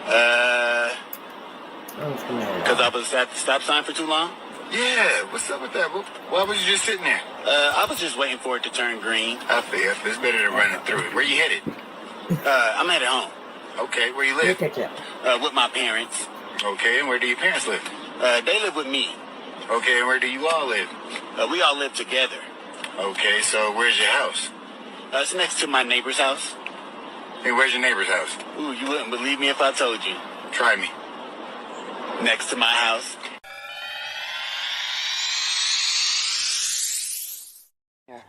Because I was at the stop sign for too long? Yeah, what's up with that? Why was you just sitting there? I was just waiting for it to turn green. I feel it's better than running through it. Where you headed? I'm headed home. Okay, where you live? With my parents. Okay, and where do your parents live? They live with me. Okay, and where do you all live? We all live together. Okay, so where's your house? It's next to my neighbor's house. And where's your neighbor's house? Ooh, you wouldn't believe me if I told you. Try me. Next to my house.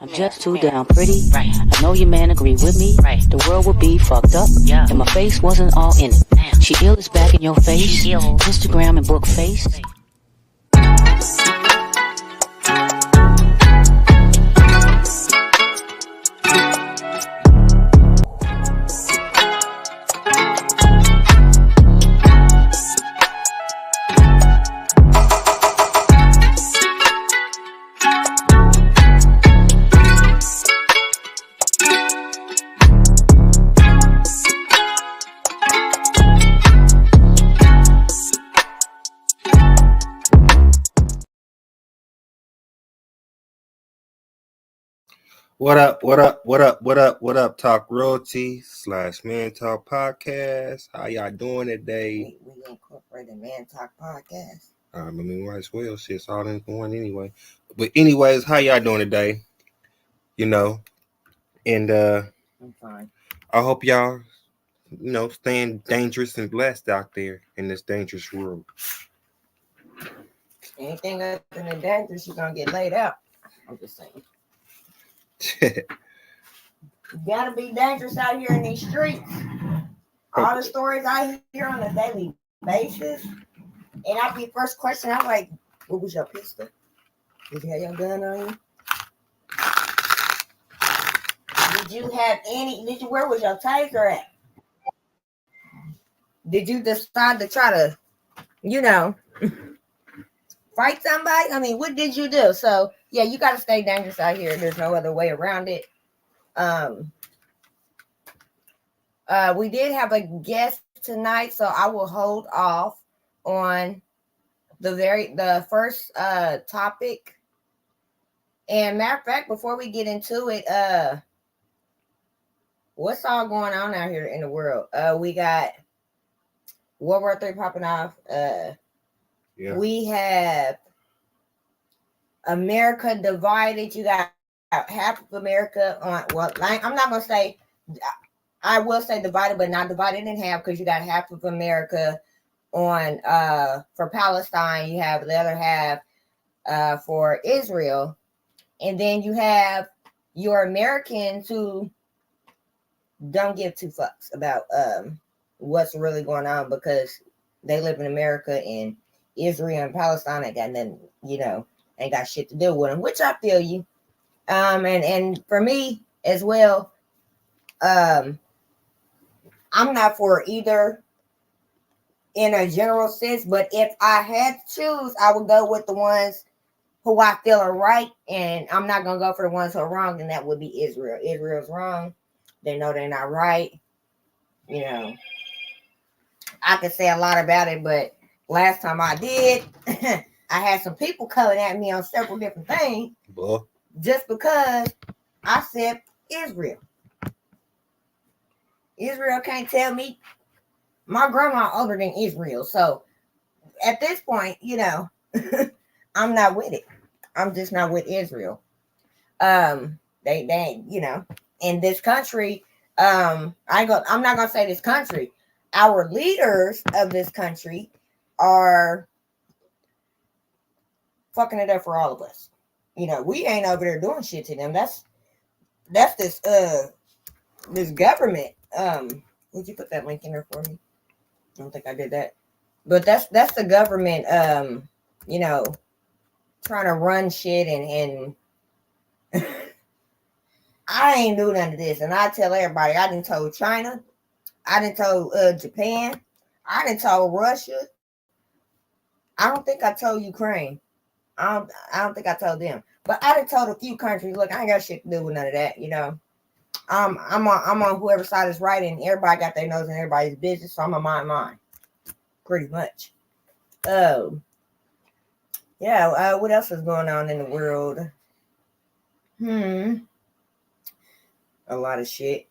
I'm just too damn pretty. Right. I know your man agree with me. Right. The world would be fucked up. Yeah. And my face wasn't all in it. Damn. She ill is back in your face. Instagram and book face. What up, what up, what up, what up, what up, Talk Royalty / Man Talk Podcast. How y'all doing today? We incorporated Man Talk Podcast. I mean, might as well. Shit's all in one anyway. But anyways, how y'all doing today? You know, and I'm fine. I hope y'all, staying dangerous and blessed out there in this dangerous world. Anything other than dangerous, you're gonna get laid out. I'm just saying. You gotta be dangerous out here in these streets. All the stories I hear on a daily basis, and I'll be first question. I'm like, "What was your pistol? Did you have your gun on you? Did you have any? Where was your taser at? Did you decide to try to, fight somebody? I mean, what did you do?" So yeah, you got to stay dangerous out here. There's no other way around it. We did have a guest tonight, so I will hold off on the first topic. And matter of fact, before we get into it, what's all going on out here in the world? We got World War III popping off. We have America divided. You got half of America on, I'm not going to say, I will say divided, but not divided in half, because you got half of America on, for Palestine. You have the other half for Israel. And then you have your Americans who don't give two fucks about what's really going on, because they live in America, and Israel and Palestine ain't got nothing, ain't got shit to do with them, which I feel you. And for me as well, I'm not for either in a general sense, but if I had to choose, I would go with the ones who I feel are right, and I'm not going to go for the ones who are wrong, and that would be Israel. Israel's wrong. They know they're not right. I could say a lot about it, but last time I did, I had some people coming at me on several different things just because I said Israel. Israel can't tell me. My grandma older than Israel, so at this point, I'm not with it. I'm just not with Israel. They in this country, I'm not gonna say this country. Our leaders of this country are fucking it up for all of us. We ain't over there doing shit to them. That's this this government. Would you put that link in there for me? I don't think I did that. But that's the government trying to run shit and I ain't do none of this. And I tell everybody, I done told China, I done told Japan, I done told Russia. I don't think I told Ukraine. I don't think I told them. But I done told a few countries, look, I ain't got shit to do with none of that, I'm on whoever's side is right, and everybody got their nose in everybody's business, so I'm gonna mind mine. pretty much. What else is going on in the world? A lot of shit.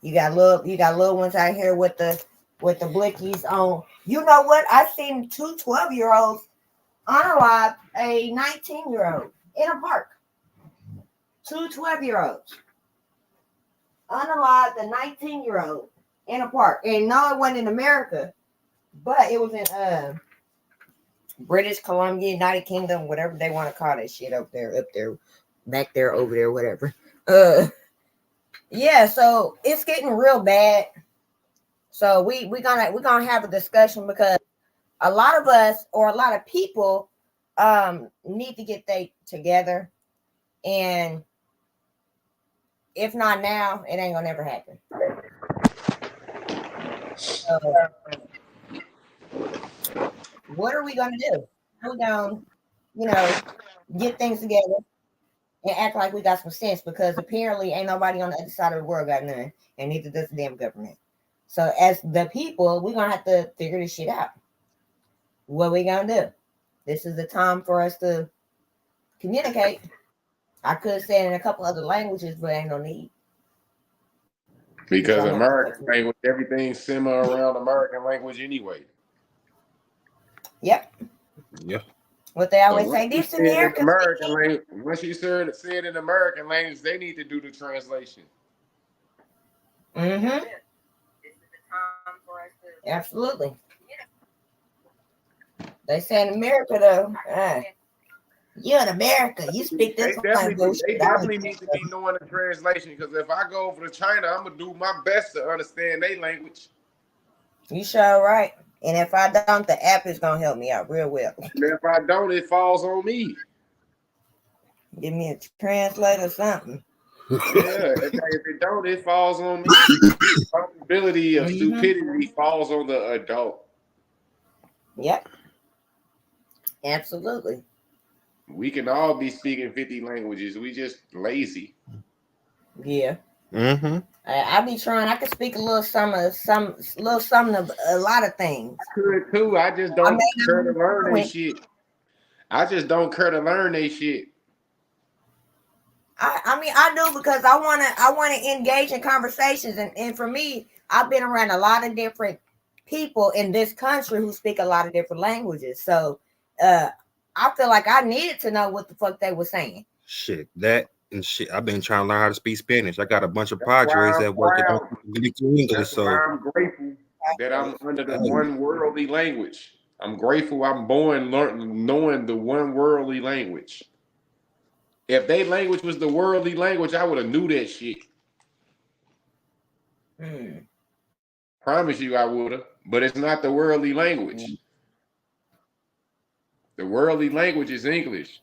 You got little ones out here with the blickies on. You know what? I seen 2 12-year-olds unalive a 19-year-old in a park. 2 12-year-olds unalive the 19-year-old in a park. And no, it wasn't in America, but it was in British Columbia, United Kingdom, whatever they want to call that shit up there, back there, over there, whatever. Yeah, so it's getting real bad. So we're gonna have a discussion, because a lot of us, or a lot of people, need to get they together, and if not now, it ain't gonna never happen. So, what are we gonna do? We're gonna, get things together and act like we got some sense, because apparently ain't nobody on the other side of the world got none, and neither does the damn government. So as the people, we're gonna have to figure this shit out. What we gonna do? This is the time for us to communicate. I could say it in a couple other languages, but ain't no need. Because American language, everything's similar around American language anyway. Yep. Yeah. What they always say, this in American language. Once you say it in American language, they need to do the translation. Mm-hmm. Absolutely. They say in America, though, you're in America, you speak this language. They definitely need to be knowing the translation, because if I go over to China, I'm going to do my best to understand their language. You sure right. And if I don't, the app is going to help me out real well. And if I don't, it falls on me. Give me a translator or something. Yeah, if it don't, it falls on me. The possibility of stupidity falls on the adult. Yep. Absolutely. We can all be speaking 50 languages. We just lazy. Yeah. Mm-hmm. I be trying. I can speak a little something of a lot of things. I could too. I just don't care to learn that shit. I just don't care to learn that shit. I mean, I do, because I wanna engage in conversations, and for me, I've been around a lot of different people in this country who speak a lot of different languages. So I feel like I needed to know what the fuck they were saying. Shit, that and shit. I've been trying to learn how to speak Spanish. I got a bunch of padres that work at English. That's So why I'm grateful that I'm under the one worldly language. I'm grateful I'm born knowing the one worldly language. If their language was the worldly language, I would have knew that shit. Promise you I would have. But it's not the worldly language. The worldly language is English.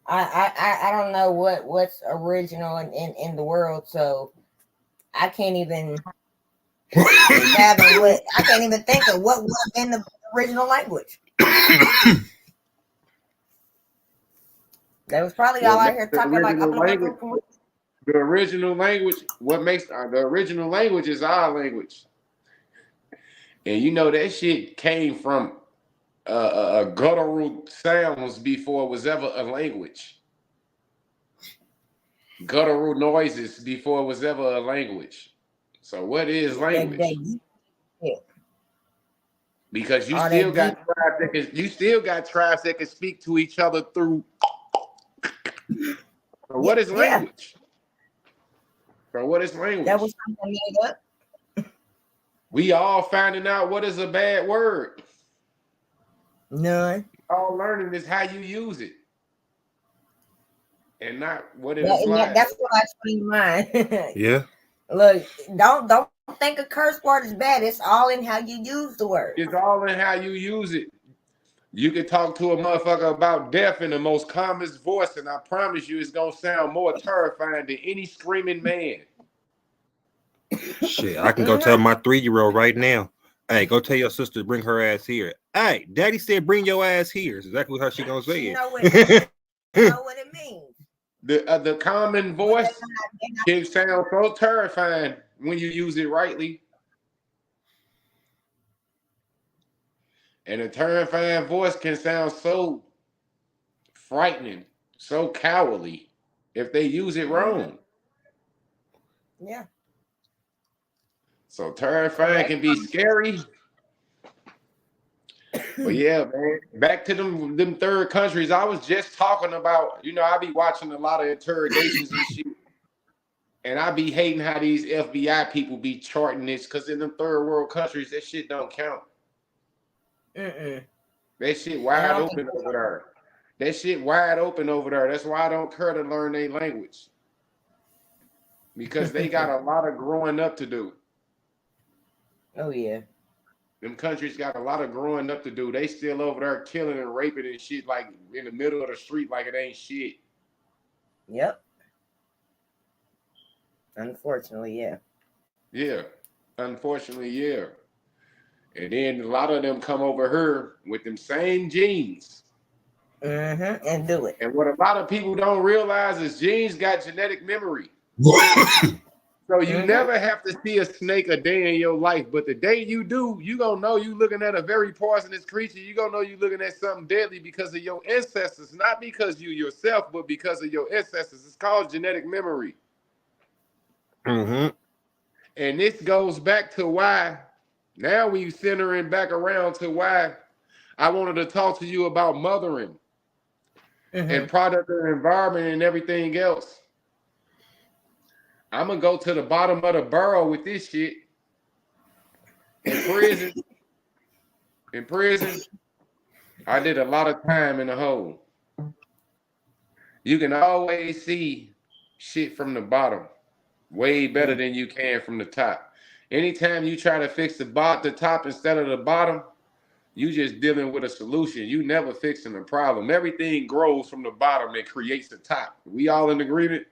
I don't know what's original in the world, so I can't even fathom I can't even think of what would have been the original language. That was probably all I hear talking like the original language. What makes the original language is our language, and you know that shit came from guttural sounds before it was ever a language. Guttural noises before it was ever a language. So what is language? Because you still got tribes that can speak to each other through. So what is language? So what is language? That was something made up. We all finding out what is a bad word. None. All learning is how you use it, and not what it is like. That's what I explained mine. Yeah. Look, don't think a curse word is bad. It's all in how you use the word. It's all in how you use it. You can talk to a motherfucker about death in the most calmest voice, and I promise you it's gonna sound more terrifying than any screaming man. Shit, I can go tell my 3-year-old right now. Hey, go tell your sister to bring her ass here. Hey, daddy said bring your ass here. Is exactly how she gonna say You it. know what it means. The common voice can sound so terrifying when you use it rightly. And a terrifying voice can sound so frightening, so cowardly if they use it wrong. Yeah. So terrifying can be scary. But yeah, man, back to them third countries. I was just talking about, I be watching a lot of interrogations and shit. And I be hating how these FBI people be charting this, because in them third world countries, that shit don't count. That shit wide open over there. That shit wide open over there. That's why I don't care to learn their language. Because they got a lot of growing up to do. Oh, yeah. Them countries got a lot of growing up to do. They still over there killing and raping and shit like in the middle of the street like it ain't shit. Yep. Unfortunately, yeah. Yeah. Unfortunately, yeah. And then a lot of them come over here with them same genes. And do it. And what a lot of people don't realize is genes got genetic memory. So you never have to see a snake a day in your life, but the day you do, you gonna know you looking at a very poisonous creature. You gonna know you looking at something deadly because of your ancestors, not because you yourself, but because of your ancestors. It's called genetic memory. And this goes back to why, now we centering back around to why I wanted to talk to you about mothering and product and environment and everything else. I'm gonna go to the bottom of the barrel with this shit. In prison, I did a lot of time in the hole. You can always see shit from the bottom way better than you can from the top. Anytime you try to fix the top instead of the bottom, you just dealing with a solution. You never fixing a problem. Everything grows from the bottom and creates the top. We all in agreement?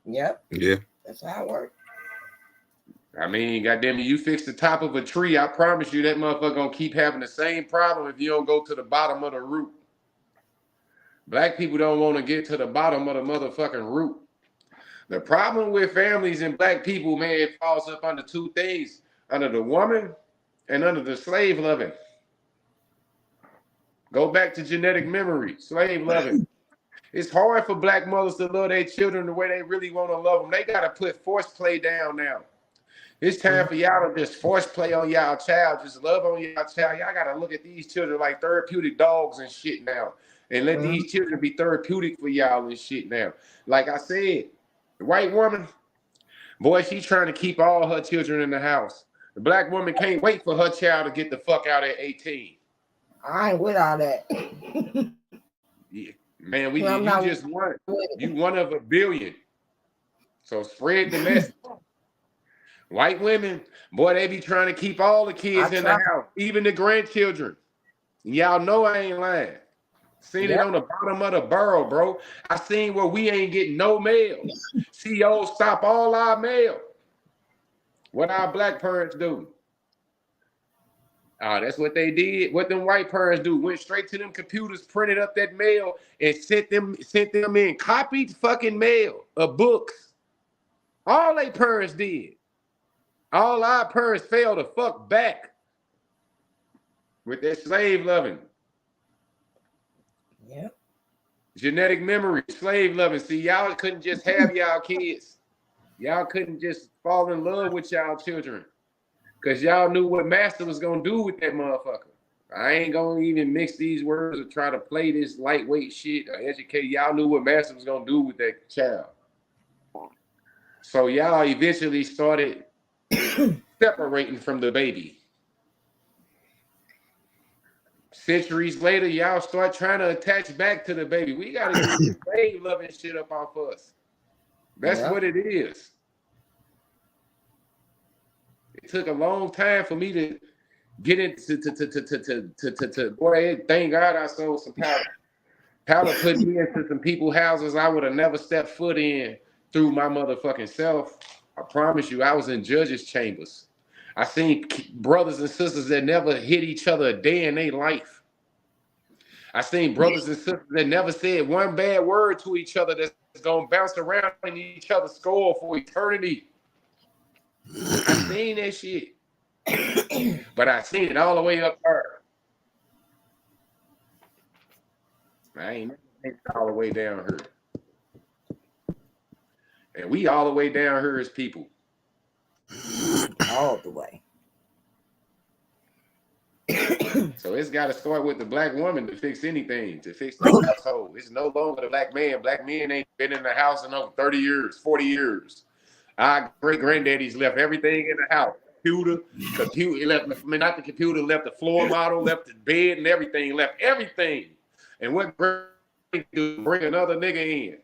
Yep. Yeah. That's how it works. I mean, goddamn it, you fix the top of a tree, I promise you that motherfucker gonna keep having the same problem if you don't go to the bottom of the root. Black people don't want to get to the bottom of the motherfucking root. The problem with families and black people, man, it falls up under two things: under the woman and under the slave loving. Go back to genetic memory, slave loving. It's hard for black mothers to love their children the way they really want to love them. They got to put force play down now. It's time for y'all to just force play on y'all child, just love on y'all child. Y'all got to look at these children like therapeutic dogs and shit now, and let these children be therapeutic for y'all and shit now. Like I said, the white woman, boy, she's trying to keep all her children in the house. The black woman can't wait for her child to get the fuck out at 18. I ain't with all that. Yeah. Man, you just one. You one of a billion. So spread the message. White women, boy, they be trying to keep all the kids in the house, even the grandchildren. Y'all know I ain't lying. Seen it on the bottom of the barrel, bro. I seen where we ain't getting no mail. CEOs stop all our mail. What our black parents do? That's what they did. What them white parents do? Went straight to them computers, printed up that mail, and sent them in copied fucking mail of books. All they parents did. All our parents fell the fuck back with their slave loving. Yeah. Genetic memory, slave loving. See, y'all couldn't just have y'all kids. Y'all couldn't just fall in love with y'all children. Because y'all knew what master was going to do with that motherfucker. I ain't going to even mix these words or try to play this lightweight shit or educate. Y'all knew what master was going to do with that child. So y'all eventually started separating from the baby. Centuries later, y'all start trying to attach back to the baby. We got to get this slave loving shit up off us. That's what it is. It took a long time for me to get into boy, thank God I sold some powder. Powder put me into some people's houses I would have never stepped foot in through my motherfucking self. I promise you, I was in judges' chambers. I seen brothers and sisters that never hit each other a day in their life. I seen brothers and sisters that never said one bad word to each other that's gonna bounce around in each other's skull for eternity. I seen that shit. But I seen it all the way up there. I ain't all the way down here. And we all the way down here as people. All the way. So it's got to start with the black woman to fix anything, to fix the household. It's no longer the black man. Black men ain't been in the house in over 30 years, 40 years. Our great-granddaddies left everything in the house. Computer, left, I mean, not the computer, left the floor model, left the bed and everything, left everything. And what great do, bring another nigga in.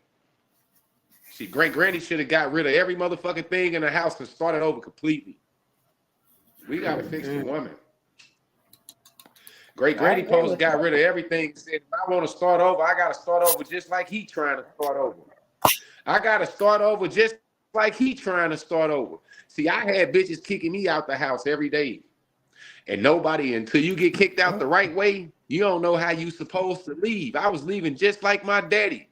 See, great-granny should have got rid of every motherfucking thing in the house and started over completely. We got to fix the woman. Great-granny Post got rid of everything. Said, if I want to start over, I got to start over just like he trying to start over. I got to start over just like he trying to start over. See, I had bitches kicking me out the house every day. And nobody, until you get kicked out the right way, you don't know how you supposed to leave. I was leaving just like my daddy.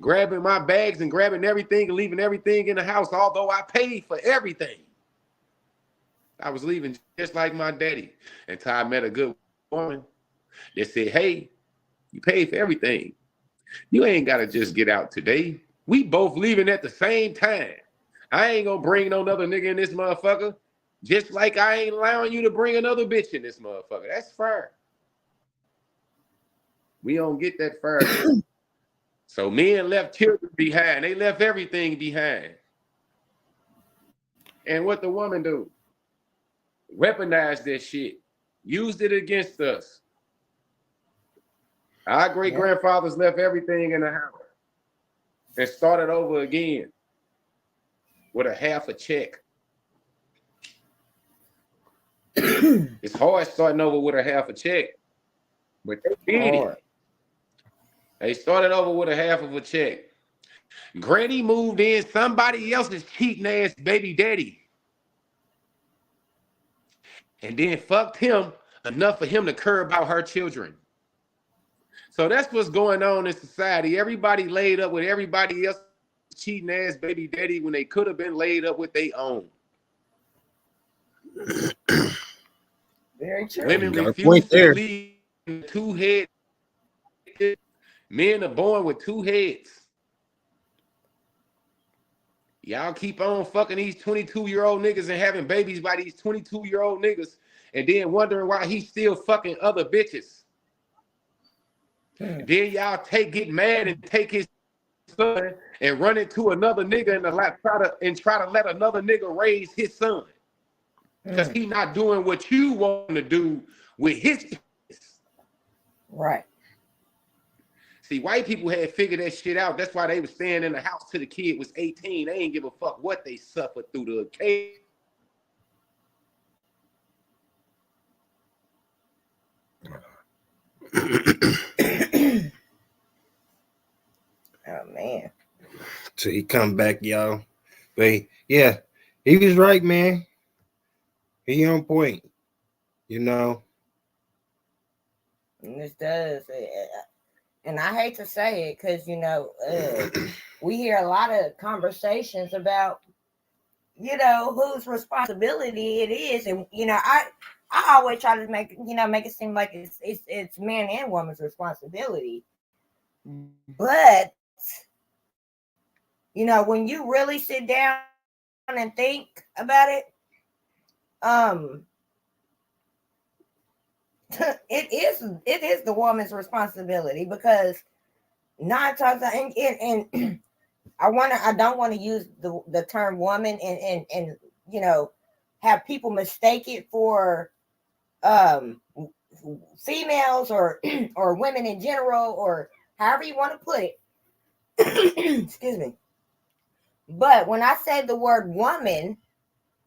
Grabbing my bags and grabbing everything and leaving everything in the house, although I paid for everything. I was leaving just like my daddy until I met a good woman that said, hey, you paid for everything. You ain't got to just get out today. We both leaving at the same time. I ain't going to bring no other nigga in this motherfucker, just like I ain't allowing you to bring another bitch in this motherfucker. That's fair. We don't get that fair. So men left children behind. They left everything behind. And what the woman do? Weaponize that shit. Used it against us. Our great-grandfathers left everything in the house and started over again with a half a check. It's hard starting over with a half a check, but they did it. They started over with a half of a check. Granny moved in somebody else's cheating ass baby daddy. And then fucked him enough for him to care about her children. So that's what's going on in society. Everybody laid up with everybody else's cheating ass baby daddy when they could have been laid up with their own. Very true. Women refuse to believe in two heads. Men are born with two heads. Y'all keep on fucking these 22-year-old niggas and having babies by these 22-year-old niggas and then wondering why he's still fucking other bitches. Then y'all get mad and take his son and run into another nigga in the lap, try to let another nigga raise his son. Because he's not doing what you want to do with his kids. Right. See, white people had figured that shit out. That's why they was staying in the house till the kid was 18. They ain't give a fuck what they suffered through the cave. Oh man. Till he come back, y'all. But yeah, he was right, man. He on point, you know. And this does, and I hate to say it because we hear a lot of conversations about whose responsibility it is, and I always try to make it seem like it's man and woman's responsibility, but when you really sit down and think about it, it is the woman's responsibility because 9 times and I don't want to use the term woman and have people mistake it for females or or women in general or however you want to put it. Excuse me. But when I say the word woman,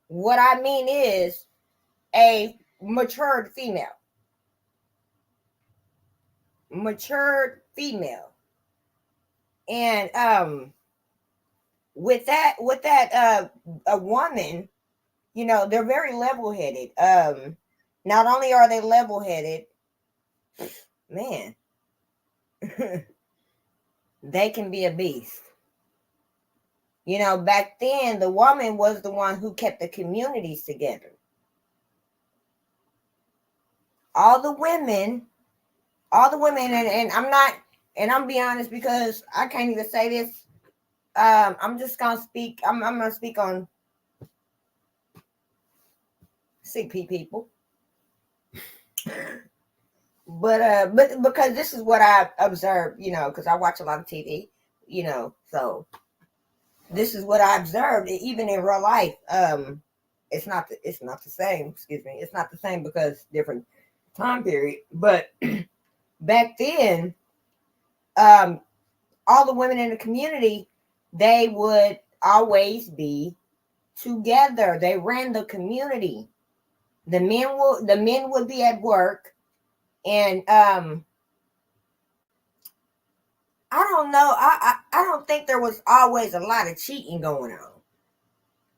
what I mean is a matured female. And with that a woman, they're very level-headed. Not only are they level-headed, man, they can be a beast. Back then the woman was the one who kept the communities together. All the women, and I'm not And I'm be honest because I can't even say this. I'm just gonna speak. I'm gonna speak on CP people. But because this is what I observed, because I watch a lot of TV, so this is what I observed, even in real life. It's not the same. Excuse me, it's not the same because different time period. But back then, all the women in the community, they would always be together. They ran the community. The men would be at work, and I don't know. I don't think there was always a lot of cheating going on.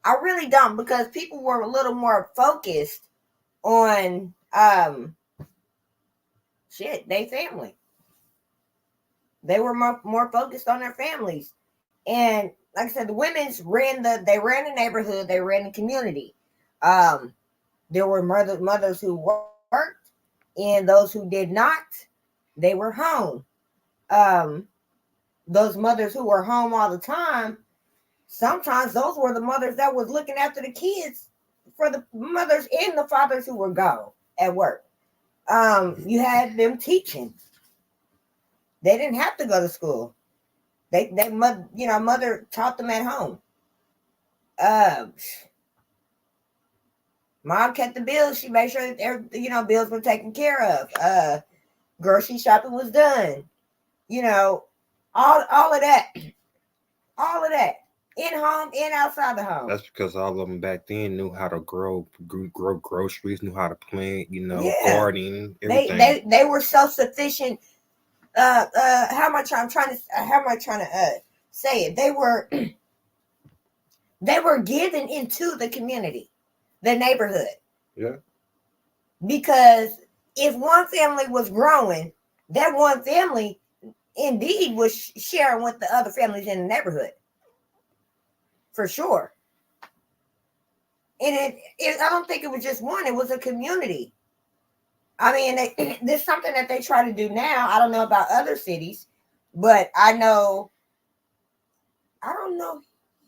I really don't, because people were a little more focused on their family. They were more focused on their families. And like I said, the women's ran the neighborhood, they ran the community. There were mothers who worked, and those who did not, they were home. Those mothers who were home all the time, sometimes those were the mothers that was looking after the kids for the mothers and the fathers who were gone at work. You had them teaching. They didn't have to go to school. Mother taught them at home. Mom kept the bills. She made sure that bills were taken care of. Grocery shopping was done. All of that. All of that. In home and outside the home. That's because all of them back then knew how to grow groceries, knew how to plant, gardening, everything. They were self-sufficient. How am I trying to say it? They were given into the community, the neighborhood. Yeah. Because if one family was growing, that one family indeed was sharing with the other families in the neighborhood. For sure. And I don't think it was just one, it was a community. I mean, this is something that they try to do now. I don't know about other cities, but I don't know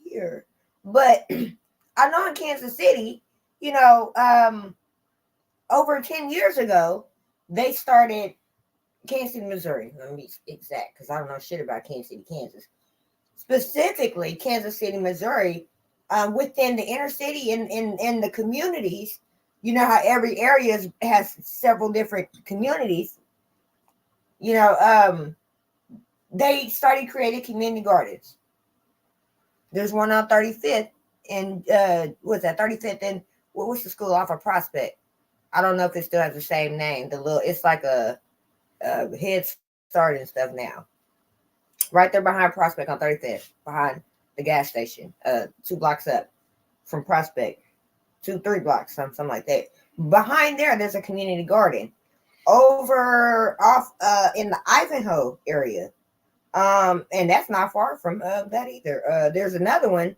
here, but I know in Kansas City, over 10 years ago, they started Kansas City, Missouri. Let me be exact, because I don't know shit about Kansas City, Kansas. Specifically, Kansas City, Missouri, within the inner city and in the communities. You know how every area has several different communities. They started creating community gardens. There's one on 35th and what's that? 35th and what's the school off of Prospect? I don't know if it still has the same name. It's like a Head Start and stuff now. Right there behind Prospect on 35th, behind the gas station, 2 blocks up from Prospect, 2-3 blocks, something like that. Behind there's a community garden over off in the Ivanhoe area, and that's not far from that either. There's another one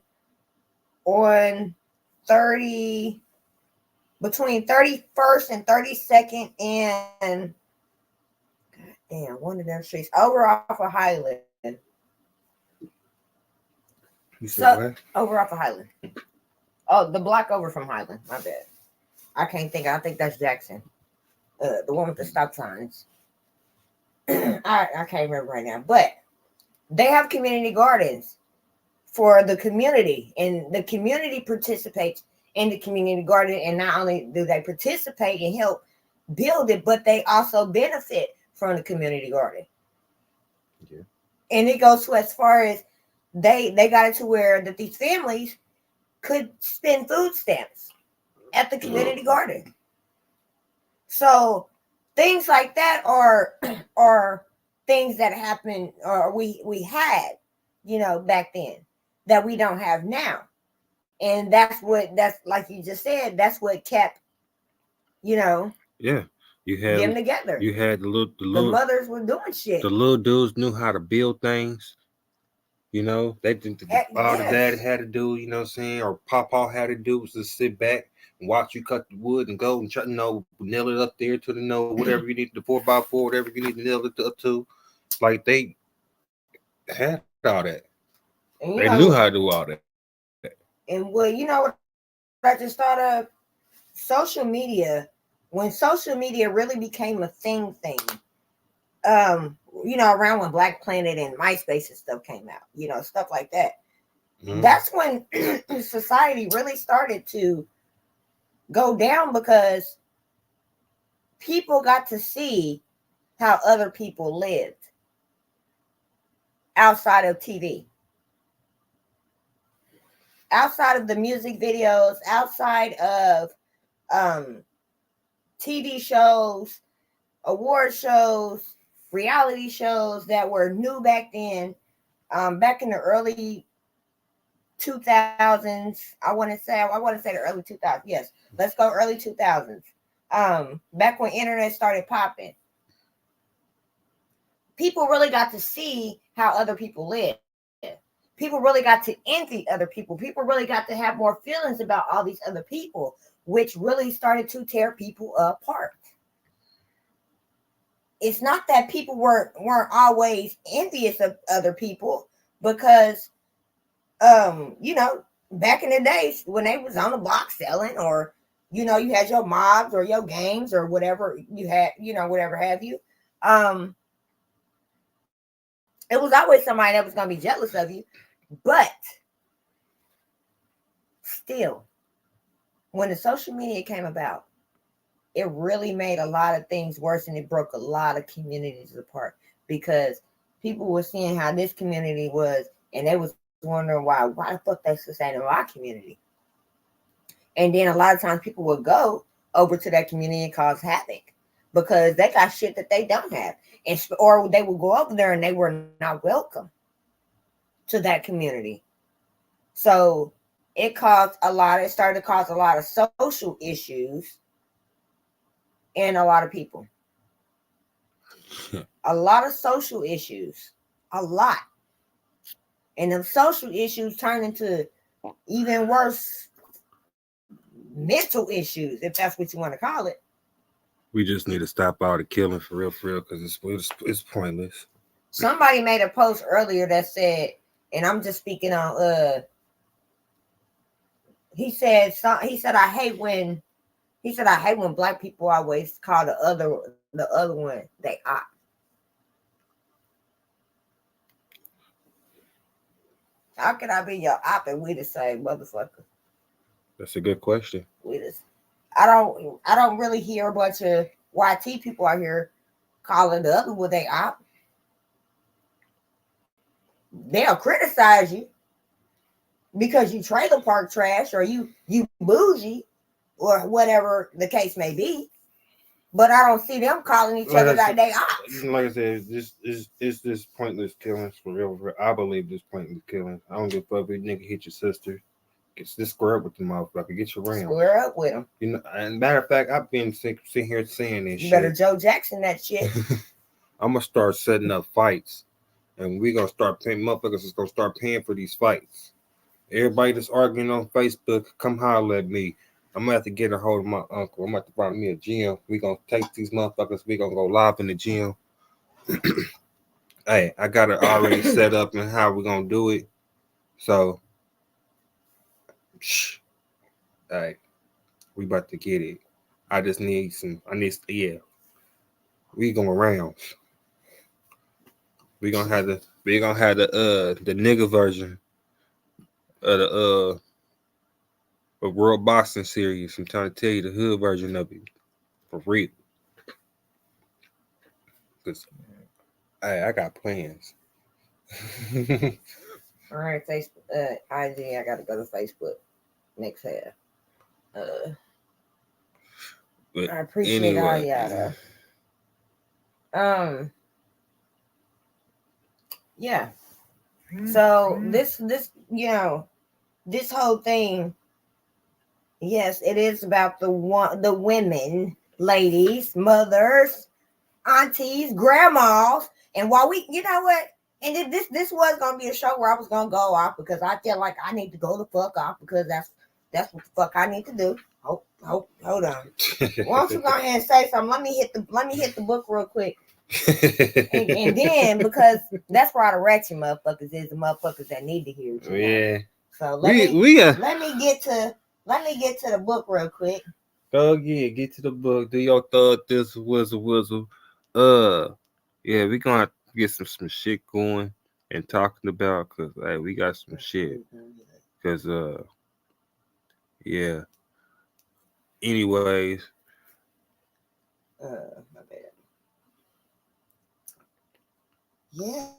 on between 31st and 32nd, and goddamn, one of them streets over off of Highland. You said what? Over off of Highland. Oh, the block over from Highland. My bad. I can't think. I think that's Jackson. The one with the stop signs. I can't remember right now. But they have community gardens for the community. And the community participates in the community garden. And not only do they participate and help build it, but they also benefit from the community garden. Yeah. And it goes to as far as they got it to where that these families could spend food stamps at the community garden. So things like that are things that happened or we had, back then that we don't have now. And that's like you just said, that's what kept, Yeah. You had them together. You had the mothers were doing shit. The little dudes knew how to build things. They didn't. All the dad had to do, what I'm saying, or Papa had to do was to sit back and watch you cut the wood and go and try, nail it up there to the whatever you need, the 4x4, whatever you need to nail it up to. like they had all that. And They knew how to do all that. And well, you know what I just thought of? Social media. When social media really became a thing, around when Black Planet and MySpace and stuff came out, stuff like that. Mm-hmm. That's when society really started to go down because people got to see how other people lived outside of TV, outside of the music videos, outside of TV shows, award shows, reality shows that were new back then, back in the early 2000s. I want to say the early 2000s. Yes, let's go early 2000s. Back when internet started popping, people really got to see how other people live. People really got to envy other people. People really got to have more feelings about all these other people, which really started to tear people apart. It's not that people weren't always envious of other people, because back in the days when they was on the block selling, or you had your mobs or your gangs or whatever you had, whatever have you, it was always somebody that was going to be jealous of you. But still, when the social media came about, it really made a lot of things worse, and it broke a lot of communities apart, because people were seeing how this community was, and they was wondering why the fuck they sustaining our community. And then a lot of times people would go over to that community and cause havoc because they got shit that they don't have, or they would go over there and they were not welcome to that community. So it started to cause a lot of social issues in a lot of people. A lot of social issues. A lot. And them social issues turn into even worse mental issues, if that's what you want to call it. We just need to stop all the killing for real, because it's pointless. Somebody made a post earlier that said, and I'm just speaking on, he said I hate when Black people always call the other one they op. How can I be your op and we the same motherfucker? That's a good question. I don't really hear a bunch of YT people out here calling the other one they op. They'll criticize you because you trailer park trash, or you bougie, or whatever the case may be. But I don't see them calling each other like they ops. Like I said, it's this pointless killings for real. I believe this pointless killing. I don't give a fuck if nigga hit your sister. Just square up with the motherfucker. Get your round. Square up with him. And matter of fact, I've been sitting here saying this shit. You better Joe Jackson that shit. I'm gonna start setting up fights, and we gonna start paying. Motherfuckers is gonna start paying for these fights. Everybody that's arguing on Facebook, come holler at me. I'm gonna have to get a hold of my uncle. I'm gonna have to find me a gym. We gonna take these motherfuckers. We gonna go live in the gym. Hey, I got it already set up and how we gonna do it. So, hey, we about to get it. I just need we going rounds. We gonna have the nigga version of the World Boxing Series. I'm trying to tell you the hood version of it for real. Cause I got plans. All right, Facebook, IG. I gotta go to Facebook next half. I appreciate all y'all. Yeah. So this this whole thing, yes, it is about the women, ladies, mothers, aunties, grandmas. And while you know what? And this was gonna be a show where I was gonna go off because I feel like I need to go the fuck off because that's what the fuck I need to do. Hold on. Why don't you go ahead and say something? Let me hit the book real quick. and then because that's where all the ratchet motherfuckers is, the motherfuckers that need to hear it. Yeah. So let me get to the book real quick. Go again, get to the book. Do your thug this whistle. Yeah, we gonna have to get some shit going and talking about, cause hey, we got some shit. Cause yeah. Anyways. My bad. Yeah.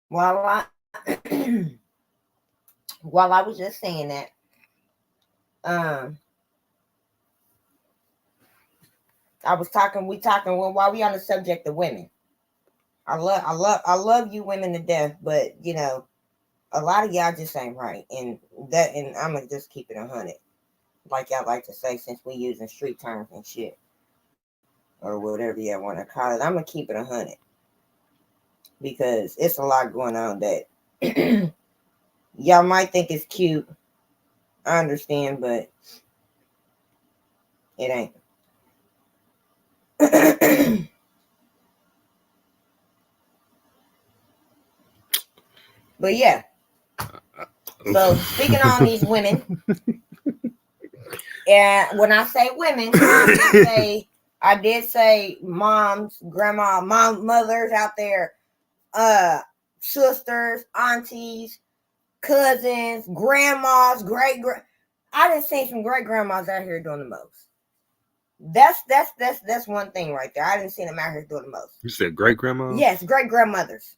While I was just saying that, while we on the subject of women. I love you women to death, but you know, a lot of y'all just ain't right. And I'm gonna just keep it 100. Like y'all like to say, since we using street terms and shit. Or whatever you want to call it. I'm gonna keep it 100. Because it's a lot going on that y'all might think it's cute. I understand, but it ain't. But yeah. So speaking on these women, and when I say women, I did say moms, grandma, mothers out there, sisters, aunties, cousins, grandmas, I done seen some great grandmas out here doing the most. That's one thing right there. I didn't see them out here doing the most. You said great grandma? Yes, great grandmothers.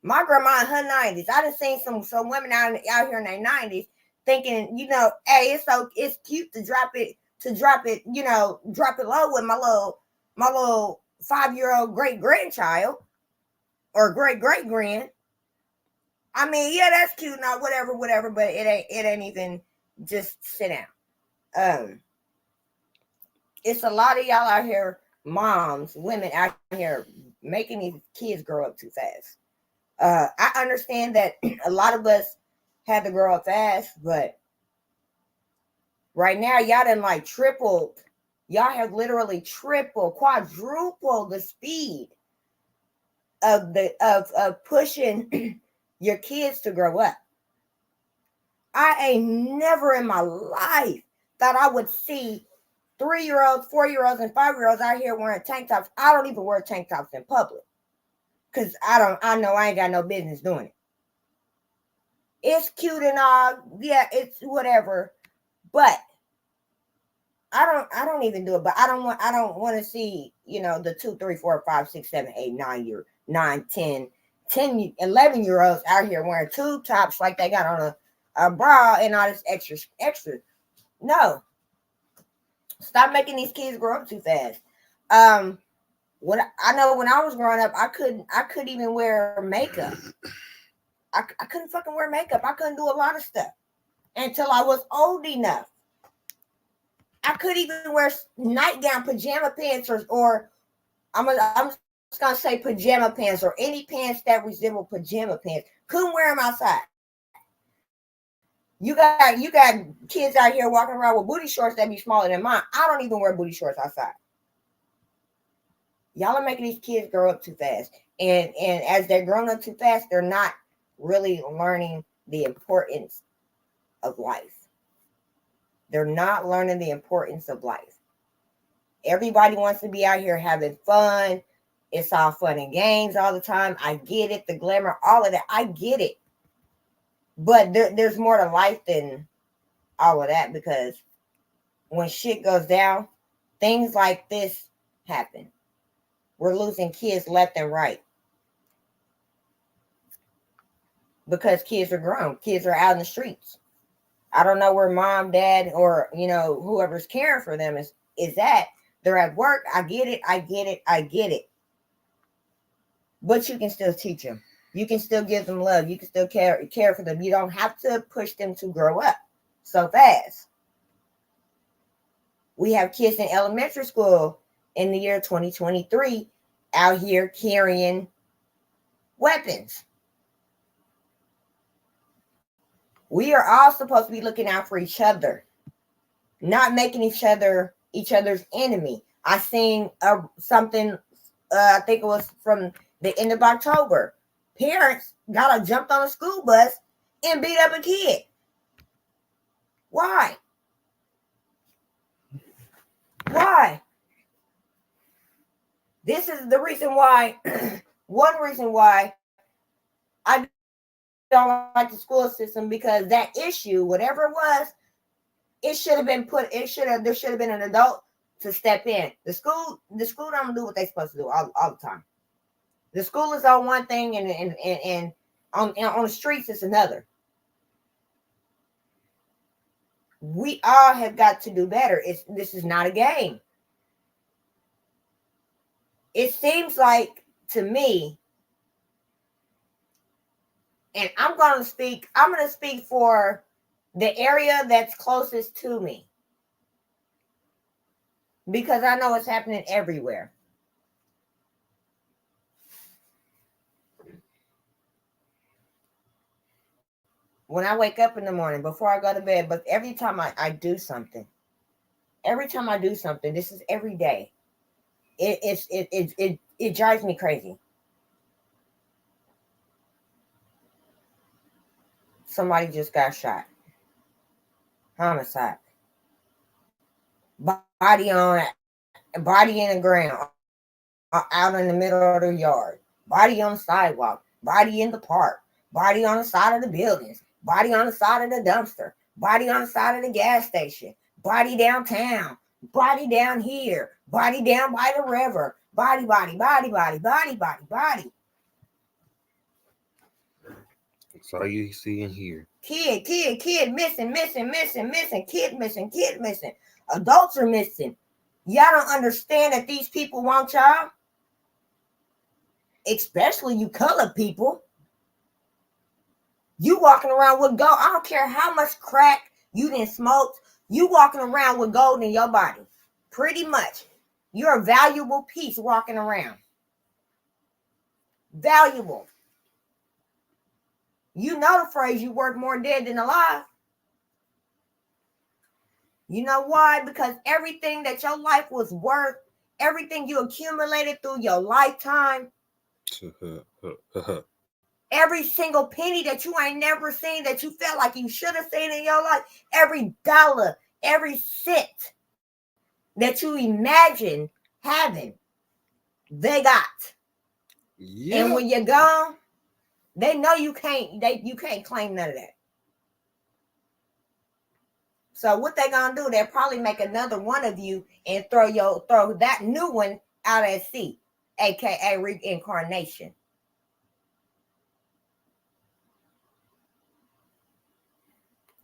My grandma in her 90s. I done seen some women out here in their 90s thinking, you know, hey, it's cute to drop it, you know, drop it low with my little 5-year-old great grandchild or great grand. I mean, yeah, that's cute now, whatever, but it ain't even just sit down. It's a lot of y'all out here, moms, women out here making these kids grow up too fast. I understand that a lot of us had to grow up fast, but right now y'all done like tripled. Y'all have literally tripled, quadrupled the speed of pushing your kids to grow up. I ain't never in my life thought I would see 3-year-olds, 4-year-olds, and 5-year-olds out here wearing tank tops. I don't even wear tank tops in public. Cause I know I ain't got no business doing it. It's cute and all, yeah, it's whatever. But I don't even do it. But I don't want to see, you know, the 2, 3, 4, 5, 6, 7, 8, 9, 10, 11-year-olds out here wearing tube tops like they got on a bra and all this extra. No. Stop making these kids grow up too fast. When I was growing up, I couldn't even wear makeup. I couldn't fucking wear makeup. I couldn't do a lot of stuff until I was old enough. I couldn't even wear nightgown, pajama pants, or I'm just gonna say pajama pants or any pants that resemble pajama pants. Couldn't wear them outside. You got kids out here walking around with booty shorts that be smaller than mine. I don't even wear booty shorts outside. Y'all are making these kids grow up too fast. And as they're growing up too fast, they're not really learning the importance of life. They're not learning the importance of life. Everybody wants to be out here having fun. It's all fun and games all the time. I get it. The glamour, all of that. I get it. But there's more to life than all of that, because when shit goes down, things like this happen. We're losing kids left and right because kids are grown. Kids are out in the streets. I don't know where mom, dad, or, you know, whoever's caring for them is at. They're at work. I get it. But you can still teach them. You can still give them love. You can still care for them. You don't have to push them to grow up so fast. We have kids in elementary school in the year 2023 out here carrying weapons. We are all supposed to be looking out for each other, not making each other's enemy. I seen something, I think it was from the end of October. Parents jumped on a school bus and beat up a kid. Why? Why? This is the reason why, one reason why I don't like the school system, because that issue, whatever it was, there should have been an adult to step in. The school don't do what they're supposed to do all the time. The school is on one thing, and on the streets it's another. We all have got to do better. This is not a game. It seems like to me, and I'm going to speak for the area that's closest to me, because I know it's happening everywhere. When I wake up in the morning, before I go to bed, but every time I do something, this is every day. It drives me crazy. Somebody just got shot. Homicide. Body in the ground, out in the middle of the yard. Body on the sidewalk. Body in the park. Body on the side of the buildings. Body on the side of the dumpster. Body on the side of the gas station. Body downtown. Body down here. Body down by the river. Body. That's all you see and hear. Kid missing. Kid missing. Adults are missing. Y'all don't understand that these people want y'all. Especially you colored people. You walking around with gold. I don't care how much crack you didn't smoke. You walking around with gold in your body. Pretty much. You're a valuable piece walking around. Valuable. You know the phrase, you work more dead than alive. You know why? Because everything that your life was worth, everything you accumulated through your lifetime, every single penny that you ain't never seen, that you felt like you should have seen in your life, every dollar, every cent that you imagine having, they got. Yeah. And when you're gone, they know you can't claim none of that. So what they gonna do? They'll probably make another one of you and throw that new one out at sea, aka reincarnation.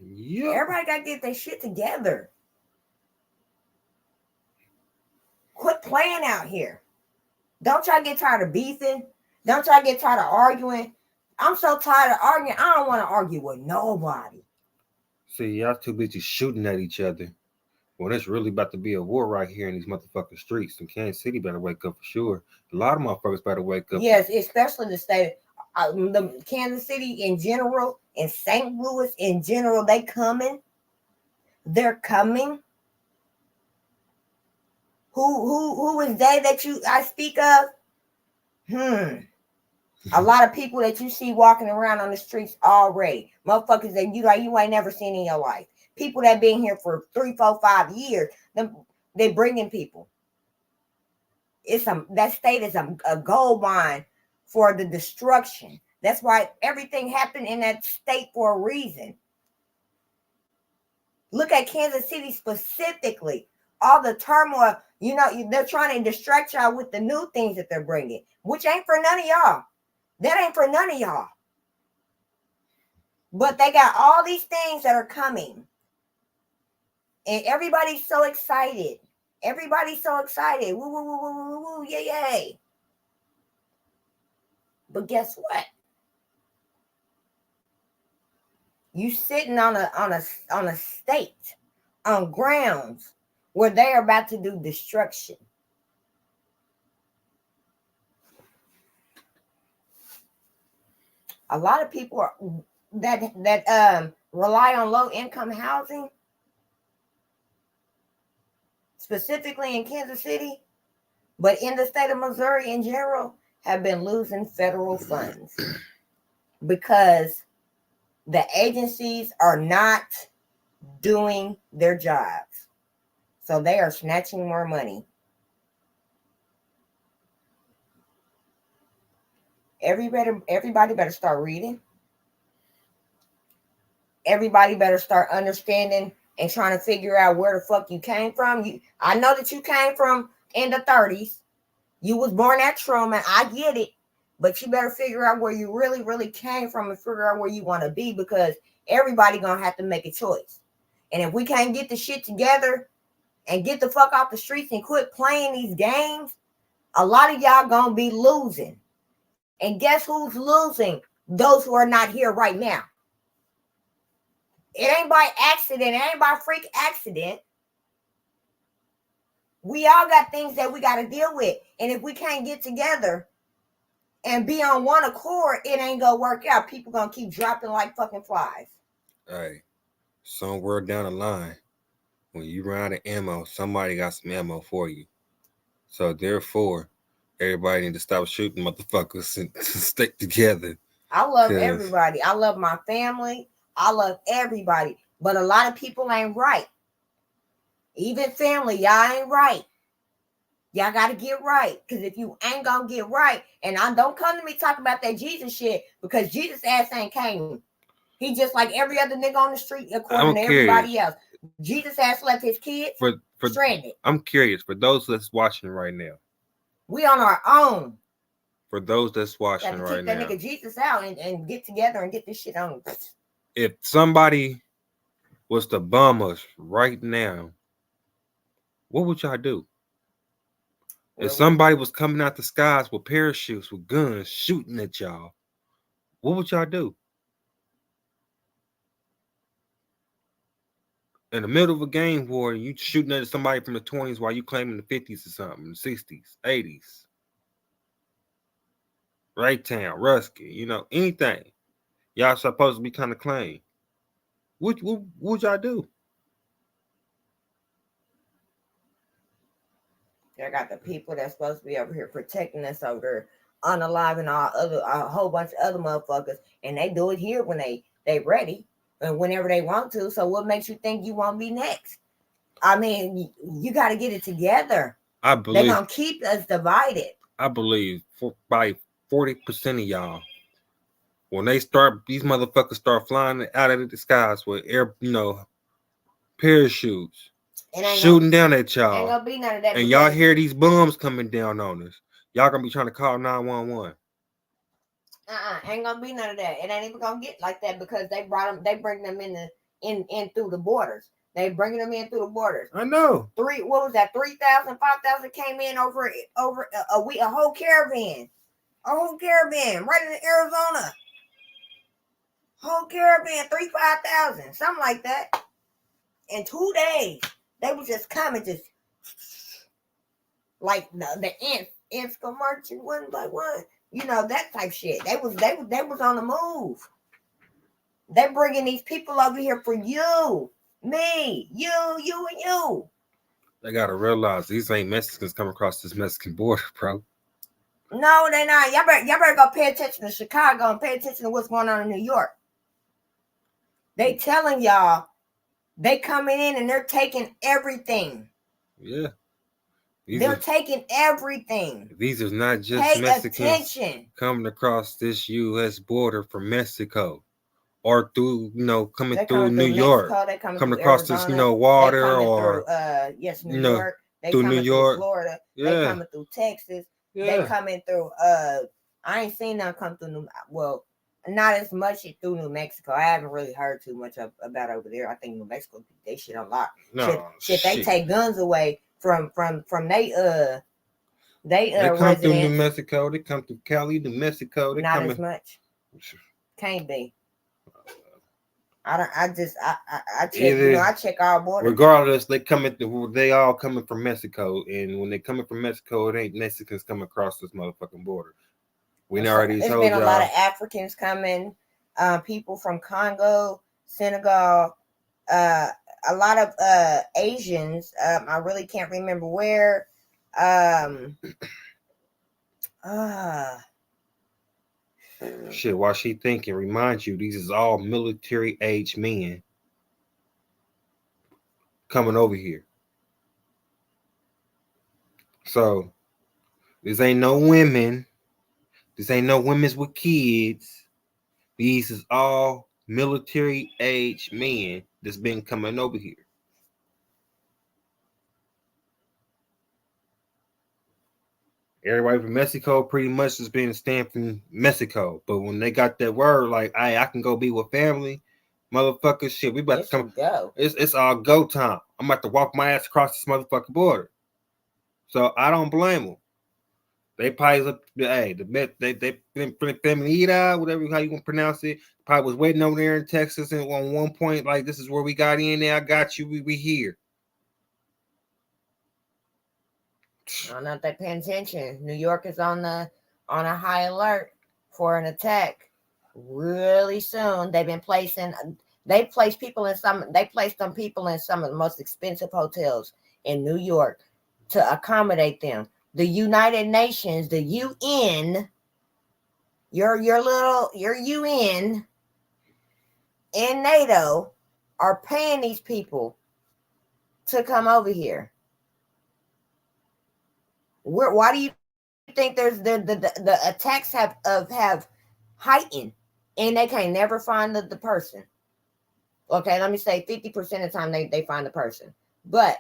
Yeah. Everybody gotta get their shit together. Quit playing out here. Don't y'all get tired of beefing? Don't y'all get tired of arguing? I'm so tired of arguing. I don't want to argue with nobody. See, y'all too busy shooting at each other. Well, it's really about to be a war right here in these motherfucking streets. And Kansas City better wake up for sure. A lot of motherfuckers better wake up. Yes, especially the state, the Kansas City in general, and St. Louis in general. They're coming. Who is they that I speak of? A lot of people that you see walking around on the streets already. Motherfuckers that you ain't never seen in your life. People that been here for 3, 4, 5 years. They bringing people. That state is a gold mine for the destruction. That's why everything happened in that state for a reason. Look at Kansas City specifically. All the turmoil, they're trying to distract y'all with the new things that they're bringing, which ain't for none of y'all. That ain't for none of y'all. But they got all these things that are coming. And everybody's so excited. Woo, woo, woo, woo, woo, woo, yay, yay. But guess what? You sitting on a state, on grounds where they are about to do destruction. A lot of people that rely on low income housing, specifically in Kansas City, but in the state of Missouri in general, have been losing federal funds because the agencies are not doing their jobs. So they are snatching more money. Everybody better start reading. Everybody better start understanding and trying to figure out where the fuck you came from. I know that you came from in the 30s. You was born at Truman. I get it. But you better figure out where you really, really came from and figure out where you want to be, because everybody going to have to make a choice. And if we can't get the shit together and get the fuck off the streets and quit playing these games, a lot of y'all going to be losing. And guess who's losing? Those who are not here right now. It ain't by accident. It ain't by freak accident. We all got things that we got to deal with. And if we can't get together and be on one accord, it ain't going to work out. People going to keep dropping like fucking flies. Hey, somewhere down the line, when you run out of ammo, somebody got some ammo for you. So therefore, everybody need to stop shooting motherfuckers and stick together. I love everybody. I love my family. I love everybody. But a lot of people ain't right. Even family, y'all ain't right. Y'all got to get right. Because if you ain't going to get right, and I don't come to me talking about that Jesus shit, because Jesus ass ain't came. He just like every other nigga on the street, according to everybody else. Jesus ass left his kids stranded. I'm curious, for those that's watching right now. We on our own. For those that's watching right now. Take that nigga Jesus out and get together and get this shit on. If somebody was to bomb us right now, what would y'all do? If somebody was coming out the skies with parachutes, with guns, shooting at y'all, what would y'all do? In the middle of a game war, you shooting at somebody from the 20s while you claiming the 50s or something, the 60s, 80s. Raytown, Rusky, anything. Y'all supposed to be kind of claim. What would y'all do? I got the people that's supposed to be over here protecting us over there, unaliving a whole bunch of other motherfuckers, and they do it here when they ready and whenever they want to. So what makes you think you won't be next? I mean, you got to get it together. I believe they're gonna keep us divided. I believe by 40% of y'all, when these motherfuckers start flying out of the skies with parachutes, shooting down at y'all, ain't gonna be none of that. And y'all hear these bombs coming down on us, y'all gonna be trying to call 911. Ain't gonna be none of that. It ain't even gonna get like that, because they bring them in through the borders. They bringing them in through the borders. I know. 3,000, 5,000 came in over a week, a whole caravan right in Arizona. Whole caravan, 5,000, something like that. In 2 days, they was just coming, just like the ants go marching one by one. That type shit. They was on the move. They bringing these people over here for you, me, you, and you. They gotta realize these ain't Mexicans coming across this Mexican border, bro. No, they not. Y'all better go pay attention to Chicago and pay attention to what's going on in New York. They telling y'all they coming in and they're taking everything. Yeah. They're taking everything. These are not just Mexicans coming across this U.S. border from Mexico, or through coming through New York, coming across this water, or New York. They through coming New York, through Florida. Yeah. They coming through Texas. Yeah. They coming through. I ain't seen them come through not as much through New Mexico. I haven't really heard too much about over there. I think New Mexico, they shit a lot. No, shit. They take guns away from they come residents. Through New Mexico. They come through Cali, New Mexico. They not as much. Can't be. I check. I check all borders. Regardless, they all coming from Mexico, and when they coming from Mexico, it ain't Mexicans coming across this motherfucking border. We know these. There's been a lot of Africans coming, people from Congo, Senegal, a lot of Asians. I really can't remember where. Shit, while she thinking, remind you, these is all military age men coming over here. So this ain't no women. This ain't no women's with kids. These is all military age men that's been coming over here. Everybody from Mexico pretty much has been stamped from Mexico. But when they got that word, like, hey, I can go be with family, motherfucker, shit, we about to come. Go. It's all go time. I'm about to walk my ass across this motherfucking border. So I don't blame them. They probably they Feminida, whatever how you want to pronounce it. Probably was waiting over there in Texas, and on one point, like, this is where we got in there. I got you. We here. I'm not that paying attention. New York is on a high alert for an attack really soon. They placed some people in some of the most expensive hotels in New York to accommodate them. The United Nations, the UN, your UN and NATO are paying these people to come over here. Why do you think there's the attacks have heightened and they can never find the person? Okay, let me say 50% of the time they find the person. But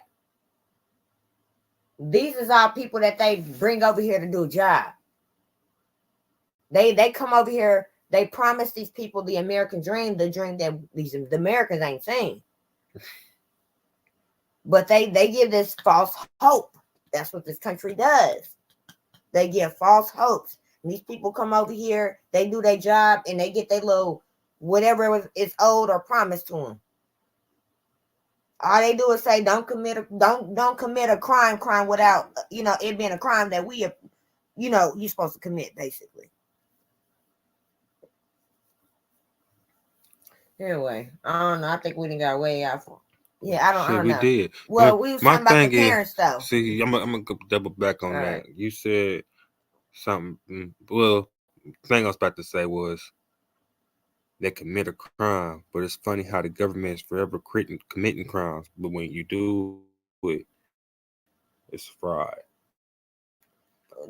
these is all people that they bring over here to do a job. They come over here, they promise these people the American dream, the dream that the Americans ain't seen. But they give this false hope. That's what this country does. They give false hopes. And these people come over here, they do their job, and they get their little whatever is owed or promised to them. All they do is say, don't commit a crime without it being a crime that you're supposed to commit, basically. Anyway, I don't know. I think we didn't got way out for. Yeah, I don't know. We did. Well, we was talking about the parents, though. See, I'm gonna double back on that. Right. You said something. Well, the thing I was about to say was they commit a crime, but it's funny how the government is forever committing crimes, but when you do it, it's fraud.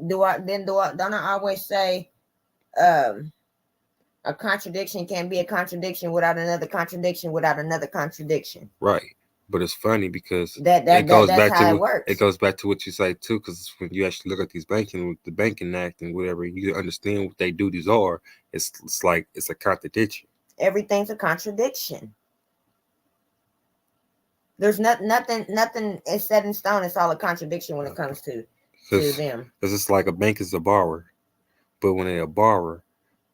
Don't I always say, a contradiction can be a contradiction without another contradiction without another contradiction. Right. But it's funny because it goes back to what you say too, because when you actually look at the Banking Act and whatever, you understand what they duties are. It's like it's a contradiction. Everything's a contradiction. There's nothing is set in stone. It's all a contradiction when it comes to them. Because it's like a bank is a borrower, but when they're a borrower,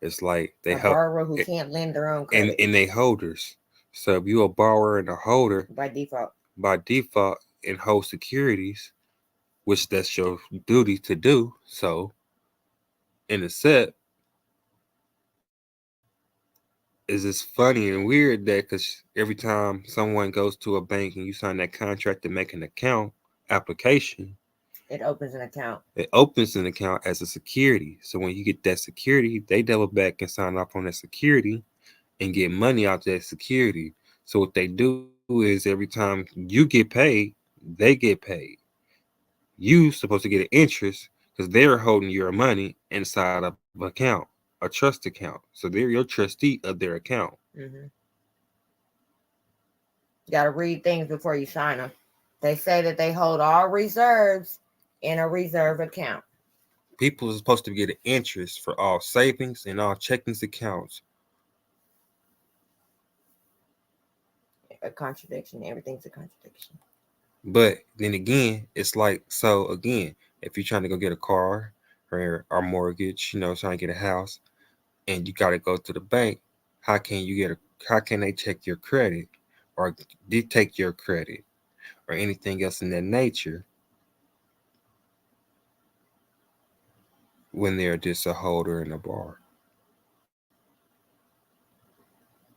it's like they a borrower who can't lend their own credit. And they holders. So if you're a borrower and a holder by default and hold securities, which that's your duty to do. So in a set, is it's funny and weird that because every time someone goes to a bank and you sign that contract to make an account application, it opens an account. It opens an account as a security. So when you get that security, they double back and sign off on that security and get money out of that security. So what they do is every time you get paid, they get paid. You supposed to get an interest because they're holding your money inside of an account, a trust account. So they're your trustee of their account. Mm-hmm. You got to read things before you sign them. They say that they hold all reserves in a reserve account. People are supposed to get an interest for all savings and all checkings accounts. A contradiction. Everything's a contradiction. But then again, it's like, so again, if you're trying to go get a car or mortgage, trying to get a house, and you got to go to the bank, how can they check your credit or detect your credit or anything else in that nature when they're just a holder in a bar?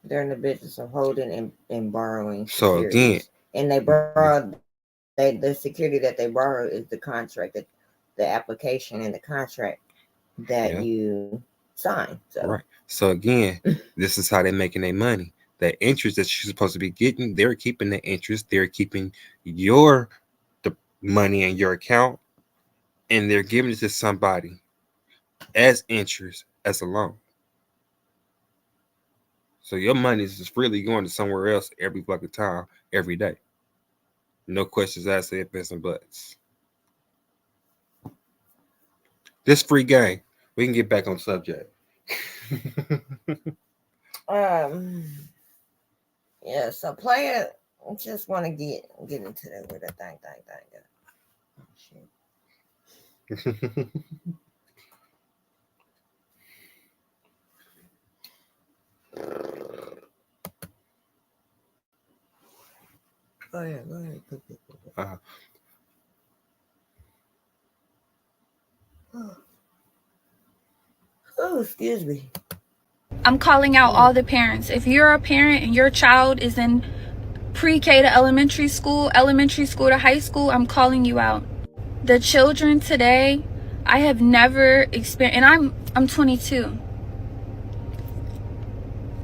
They're in the business of holding and borrowing So again, securities. And they borrow, the security that they borrow is the contract, the application and the contract that you sign. So. Right. So again, this is how they're making their money. The interest that you're supposed to be getting, they're keeping the interest. They're keeping the money in your account, and they're giving it to somebody as interest, as a loan. So your money is just freely going to somewhere else every fucking time, every day. No questions asked, ifs and buts. This free game. We can get back on subject. Yeah, so player just want to get into that with a thing. Oh, shit. Go ahead. Oh, excuse me. I'm calling out all the parents. If you're a parent and your child is in pre-K to elementary school to high school, I'm calling you out. The children today, I have never experienced, and I'm 22.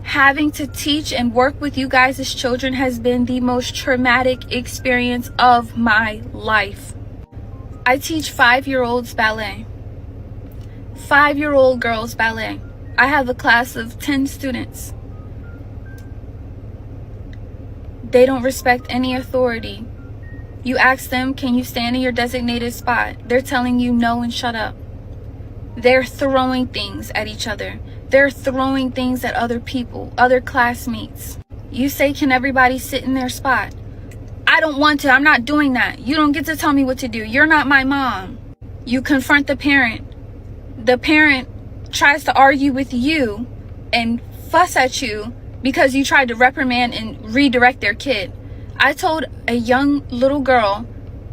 Having to teach and work with you guys as children has been the most traumatic experience of my life. I teach 5-year-olds ballet. 5-year-old girls ballet. I have a class of 10 students. They don't respect any authority. You ask them, can you stand in your designated spot? They're telling you no and shut up. They're throwing things at each other. They're throwing things at other people, other classmates. You say, can everybody sit in their spot? I don't want to. I'm not doing that. You don't get to tell me what to do. You're not my mom. You confront the parent. The parent tries to argue with you and fuss at you because you tried to reprimand and redirect their kid. I told a young little girl,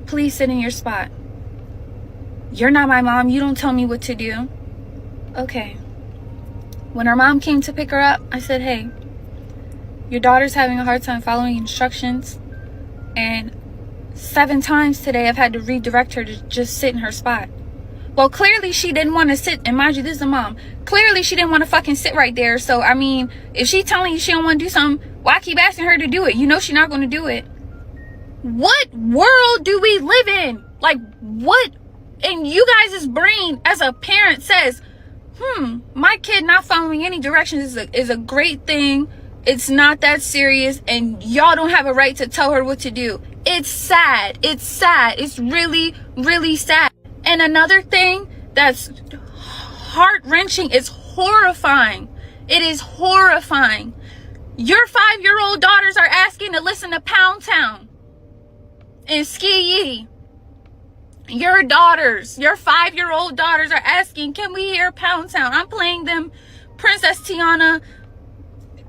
please sit in your spot. You're not my mom. You don't tell me what to do. Okay. When her mom came to pick her up, I said, hey, your daughter's having a hard time following instructions. And 7 times today, I've had to redirect her to just sit in her spot. Well, clearly she didn't want to sit. And mind you, this is a mom. Clearly she didn't want to fucking sit right there. So, I mean, if she's telling you she don't want to do something, why keep asking her to do it? You know she's not going to do it. What world do we live in? Like, what in you guys' brain as a parent says, my kid not following any directions is a great thing. It's not that serious. And y'all don't have a right to tell her what to do. It's sad. It's sad. It's really, really sad. And another thing that's heart-wrenching is horrifying. It is horrifying. Your 5-year-old daughters are asking to listen to Pound Town and Ski Yee. Your daughters, your 5-year-old daughters are asking, can we hear Pound Town? I'm playing them Princess Tiana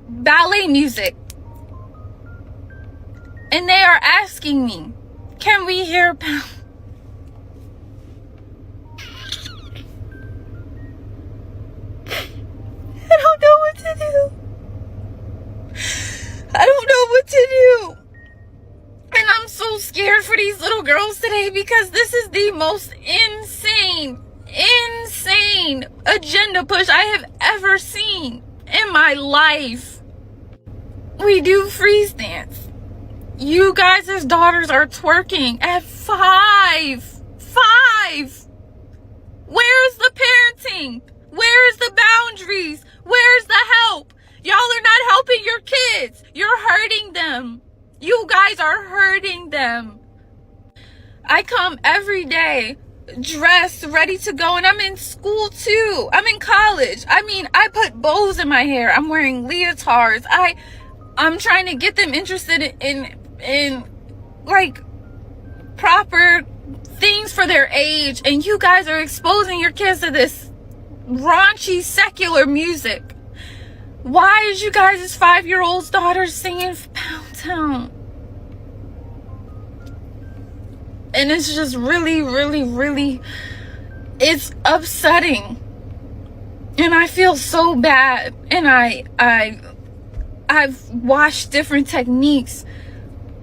ballet music. And they are asking me, can we hear Pound? I don't know what to do. I don't know what to do. And I'm so scared for these little girls today because this is the most insane agenda push I have ever seen in my life. We do freeze dance. You guys' daughters are twerking at 5. 5. Where's the parenting? Where's the boundaries? Where's the help? Y'all are not helping your kids. You're hurting them. You guys are hurting them. I come every day dressed, ready to go, and I'm in school too. I'm in college. I mean, I put bows in my hair. I'm wearing leotards. I'm trying to get them interested in like proper things for their age, and you guys are exposing your kids to this raunchy secular music. Why is you guys' 5-year-old's daughter singing Pound Town? And it's just really, really, really, it's upsetting. And I feel so bad. And I I've watched different techniques,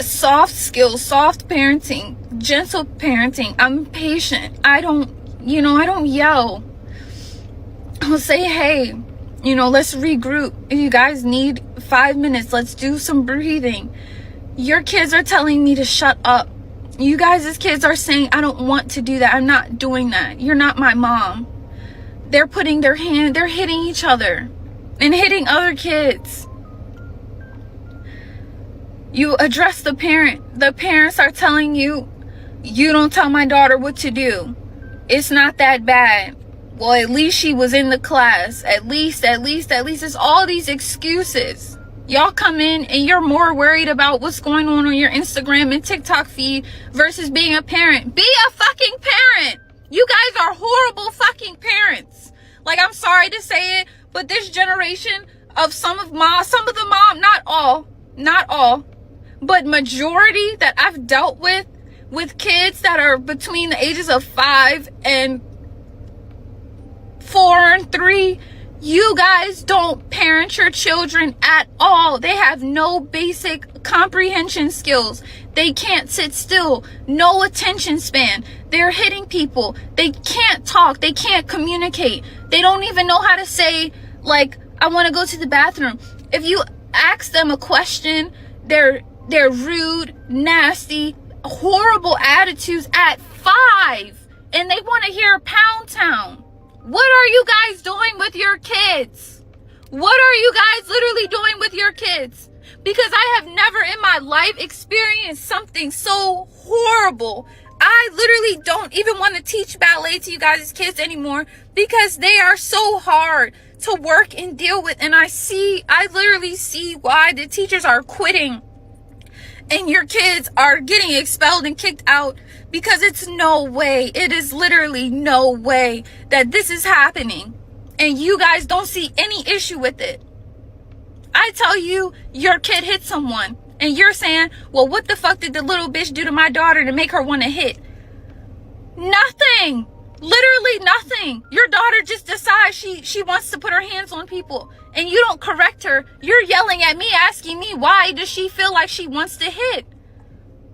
soft skills, soft parenting, gentle parenting. I'm patient. I don't yell. I'll say, hey, let's regroup. If you guys need 5 minutes, let's do some breathing. Your kids are telling me to shut up. You guys as kids are saying, I don't want to do that. I'm not doing that. You're not my mom. They're putting they're hitting each other and hitting other kids. You address the parent. The parents are telling you, you don't tell my daughter what to do. It's not that bad. Well, at least she was in the class. At least. It's all these excuses. Y'all come in and you're more worried about what's going on your Instagram and TikTok feed versus being a parent. Be a fucking parent. You guys are horrible fucking parents. Like, I'm sorry to say it, but this generation of some of the mom, not all, but majority that I've dealt with kids that are between the ages of 5 and 4 and 3, you guys don't parent your children at all. They have no basic comprehension skills. They can't sit still. No attention span. They're hitting people. They can't talk. They can't communicate. They don't even know how to say, like, I want to go to the bathroom. If you ask them a question, they're rude, nasty, horrible attitudes at 5, and they want to hear Pound Town. What are you guys doing with your kids? What are you guys literally doing with your kids? Because I have never in my life experienced something so horrible. I literally don't even want to teach ballet to you guys' kids anymore because they are so hard to work and deal with. And I literally see why the teachers are quitting and your kids are getting expelled and kicked out, because it is literally no way that this is happening and you guys don't see any issue with it. I tell you, your kid hit someone and you're saying, well, what the fuck did the little bitch do to my daughter to make her want to hit? Nothing. Literally nothing. Your daughter just decides she wants to put her hands on people and you don't correct her. You're yelling at me, asking me, why does she feel like she wants to hit?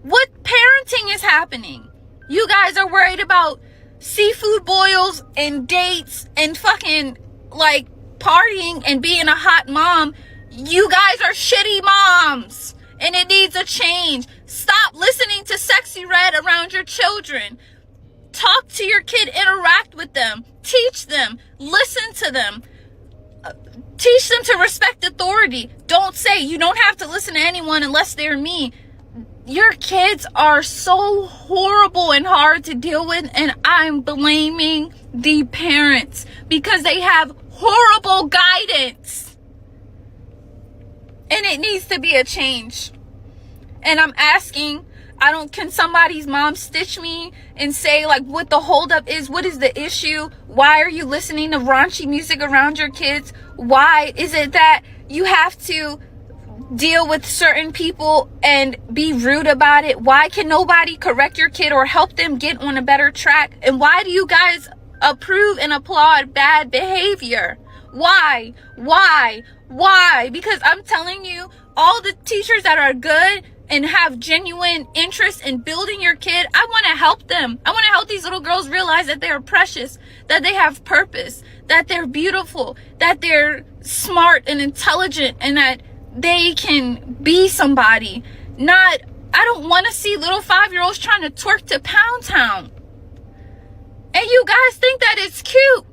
What parenting is happening? You guys are worried about seafood boils and dates and fucking like partying and being a hot mom. You guys are shitty moms and it needs a change. Stop listening to Sexy Red around your children. Talk to your kid, interact with them, teach them, listen to them. Teach them to respect authority. Don't say you don't have to listen to anyone unless they're me. Your kids are so horrible and hard to deal with, and I'm blaming the parents because they have horrible guidance. And it needs to be a change. And I'm asking, can somebody's mom stitch me and say like what the holdup is? What is the issue? Why are you listening to raunchy music around your kids? Why is it that you have to deal with certain people and be rude about it? Why can nobody correct your kid or help them get on a better track? And why do you guys approve and applaud bad behavior? Why? Because I'm telling you, all the teachers that are good and have genuine interest in building your kid, I want to help them. I want to help these little girls realize that they are precious, that they have purpose, that they're beautiful, that they're smart and intelligent, and that they can be somebody. I don't want to see little 5-year-olds trying to twerk to Pound Town. And you guys think that it's cute.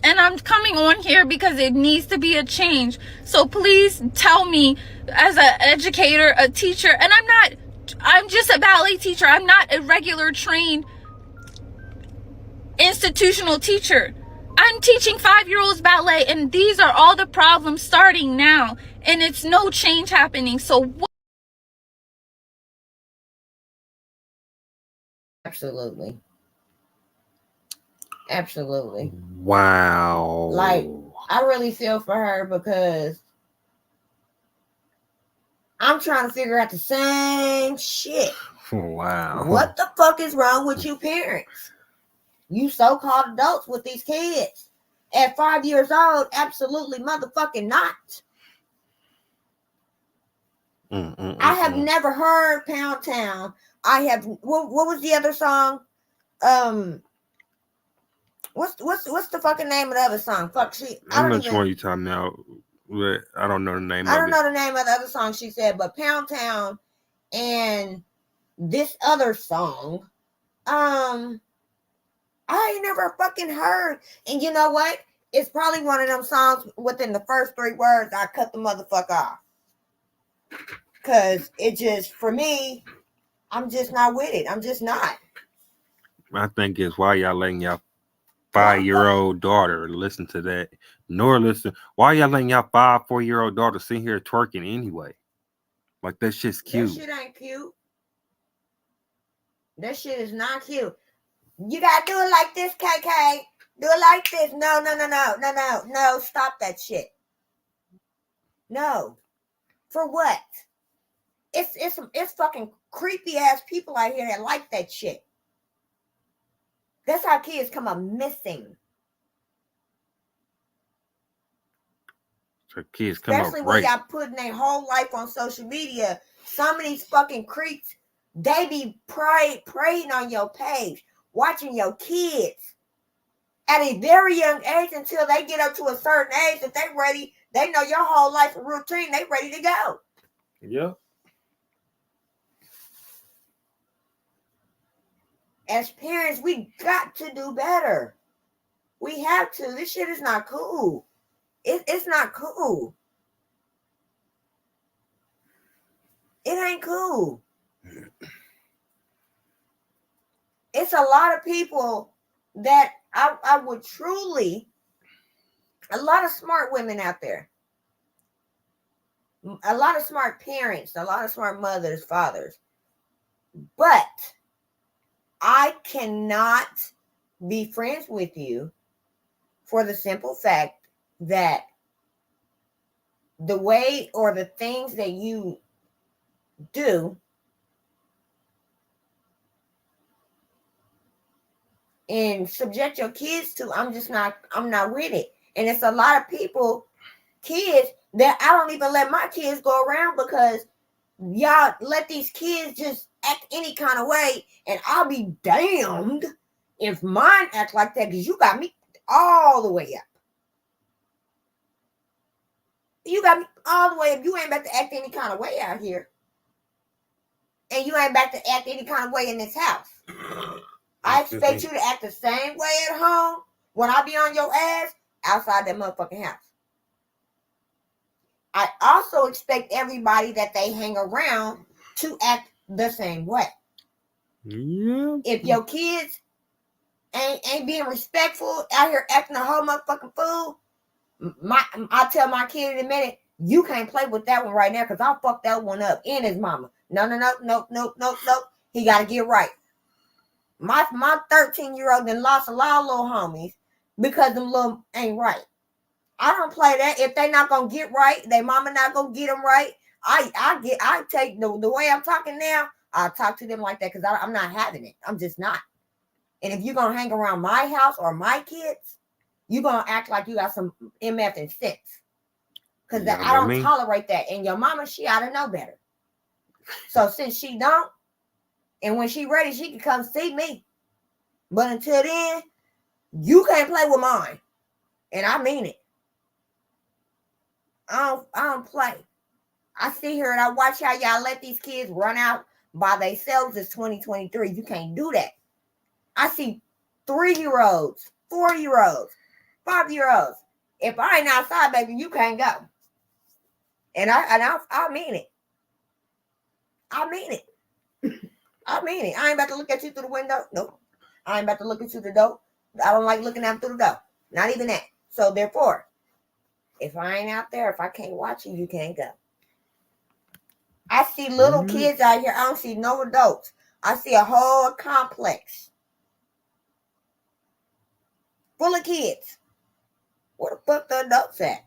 And I'm coming on here because it needs to be a change. So please tell me, as an educator, a teacher, and I'm just a ballet teacher. I'm not a regular trained institutional teacher. I'm teaching 5-year-olds ballet, and these are all the problems starting now, and it's no change happening. So Absolutely. Wow. Like, I really feel for her because I'm trying to figure out the same shit. Wow. What the fuck is wrong with you parents? You so-called adults with these kids at 5 years old? Absolutely motherfucking not. I have never heard Pound Town. I have. What was the other song? What's the fucking name of the other song? Fuck, I'm not sure what you're talking about. But I don't know the name of it. I don't know the name of the other song she said, but Pound Town and this other song, I ain't never fucking heard. And you know what? It's probably one of them songs within the first 3 words I cut the motherfucker off. Cause it just, for me, I'm just not with it. I'm just not. I think it's why y'all letting y'all 5-year-old daughter listen to that. Nor listen. Why y'all letting y'all 4-year-old daughter sit here twerking anyway? Like that shit's cute. That shit ain't cute. That shit is not cute. You gotta do it like this, KK. Do it like this. No. Stop that shit. No. For what? It's fucking creepy ass people out here that like that shit. That's how kids come up missing. So kids come up especially when y'all putting their whole life on social media. Some of these fucking creeps, they be preying on your page, watching your kids at a very young age until they get up to a certain age that they ready. They know your whole life and routine. They ready to go. Yeah. As parents, we got to do better. We have to. This shit is not cool. It's not cool. It ain't cool. It's a lot of people that I would truly, a lot of smart women out there, a lot of smart parents, a lot of smart mothers, fathers, but I cannot be friends with you for the simple fact that the way or the things that you do and subject your kids to, I'm not with it. And it's a lot of people, kids, that I don't even let my kids go around because y'all let these kids just act any kind of way, and I'll be damned if mine act like that, because you got me all the way up. You got me all the way up. You ain't about to act any kind of way out here. And you ain't about to act any kind of way in this house. I expect you to act the same way at home when I be on your ass outside that motherfucking house. I also expect everybody that they hang around to act the same way. Yeah. If your kids ain't being respectful out here acting a whole motherfucking fool, I'll tell my kid in a minute, you can't play with that one right now because I'll fuck that one up and his mama. No. He got to get right. My 13-year-old then lost a lot of little homies because them little ain't right. I don't play that. If they not gonna get right, they mama not gonna get them right. I take the way I'm talking now. I talk to them like that because I'm not having it. I'm just not. And if you're gonna hang around my house or my kids, you're gonna act like you got some MF and sense. Because I don't tolerate that. And your mama, she ought to know better. So since she don't, and when she ready, she can come see me. But until then, you can't play with mine. And I mean it. I don't play. I sit here and I watch how y'all let these kids run out by themselves. It's 2023. You can't do that. I see 3-year-olds, 4-year-olds, 5-year-olds. If I ain't outside, baby, you can't go. And I mean it. I mean it. I mean it. I ain't about to look at you through the window. Nope. I ain't about to look at you through the door. I don't like looking at them through the door. Not even that. So therefore, if I ain't out there, if I can't watch you, you can't go. I see little kids out here. I don't see no adults. I see a whole complex full of kids. Where the fuck the adults at?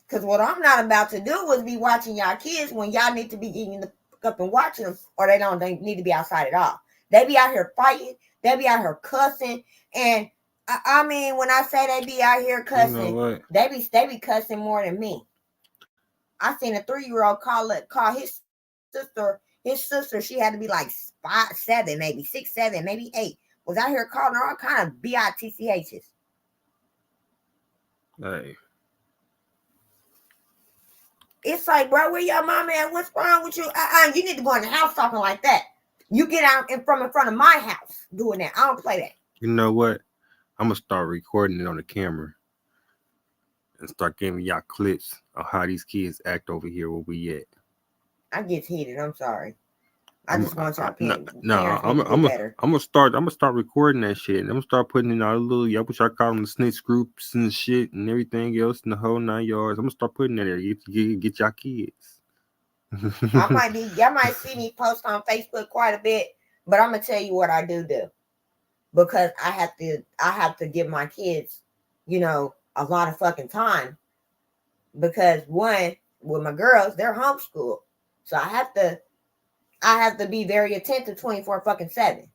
Because what I'm not about to do is be watching y'all kids when y'all need to be eating the fuck up and watching them, or they need to be outside at all. They be out here fighting. They be out here cussing. And I mean, when I say they be out here cussing, you know they be cussing more than me. I seen a 3-year-old call his sister. His sister, she had to be like 5, 7, maybe 6, 7, maybe 8. Was out here calling her all kind of bitchs. Hey. It's like, bro, where your mama at? What's wrong with you? You need to go in the house talking like that. You get out in front of my house doing that. I don't play that. You know what? I'm gonna start recording it on the camera and start giving y'all clips of how these kids act over here where we at. I get heated. I'm sorry. I just want y'all parents I'm to do better. gonna start recording that shit, and I'm gonna start putting in all the little, y'all wish I call them the snitch groups and shit and everything else in the whole 9 yards. I'm gonna start putting that there. Get y'all kids. Y'all might see me post on Facebook quite a bit, but I'm gonna tell you what I do because I have to give my kids, a lot of fucking time, because one, with my girls, they're homeschooled, so I have to be very attentive 24/7.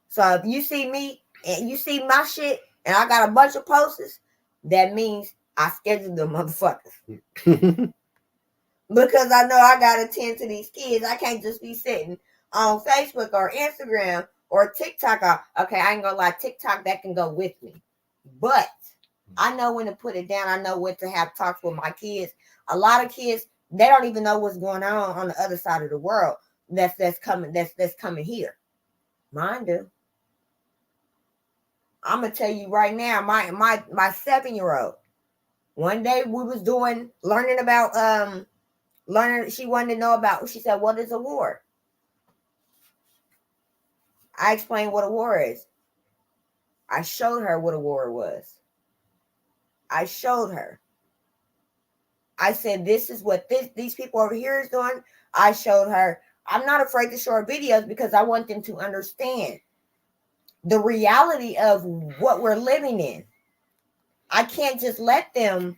So if you see me and you see my shit and I got a bunch of posters, that means I scheduled them motherfuckers. Because I know I got to attend to these kids. I can't just be sitting on Facebook or Instagram or TikTok. Okay, I ain't gonna lie, TikTok, that can go with me. But I know when to put it down. I know when to have talks with my kids. A lot of kids, they don't even know what's going on the other side of the world that's coming here. Mine do. I'm gonna tell you right now, my 7-year-old, one day we was learning about she wanted to know about, she said, what is a war? I explained what a war is. I showed her what a war was. I showed her. I said, this is what these people over here is doing. I showed her. I'm not afraid to show her videos because I want them to understand the reality of what we're living in. I can't just let them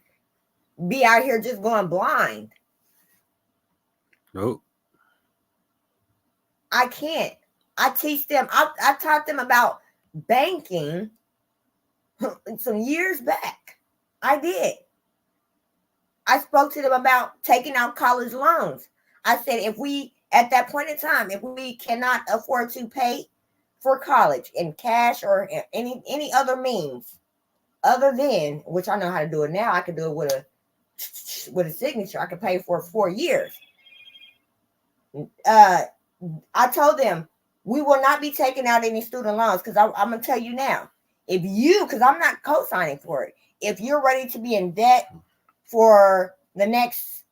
be out here just going blind. Nope. I can't. I teach them. I taught them about banking some years back. I did. I spoke to them about taking out college loans. I said, at that point in time, if we cannot afford to pay for college in cash or any other means other than, which I know how to do it now, I can do it with a signature. I can pay for 4 years. I told them we will not be taking out any student loans, because I'm going to tell you now, because I'm not co-signing for it, if you're ready to be in debt for the next,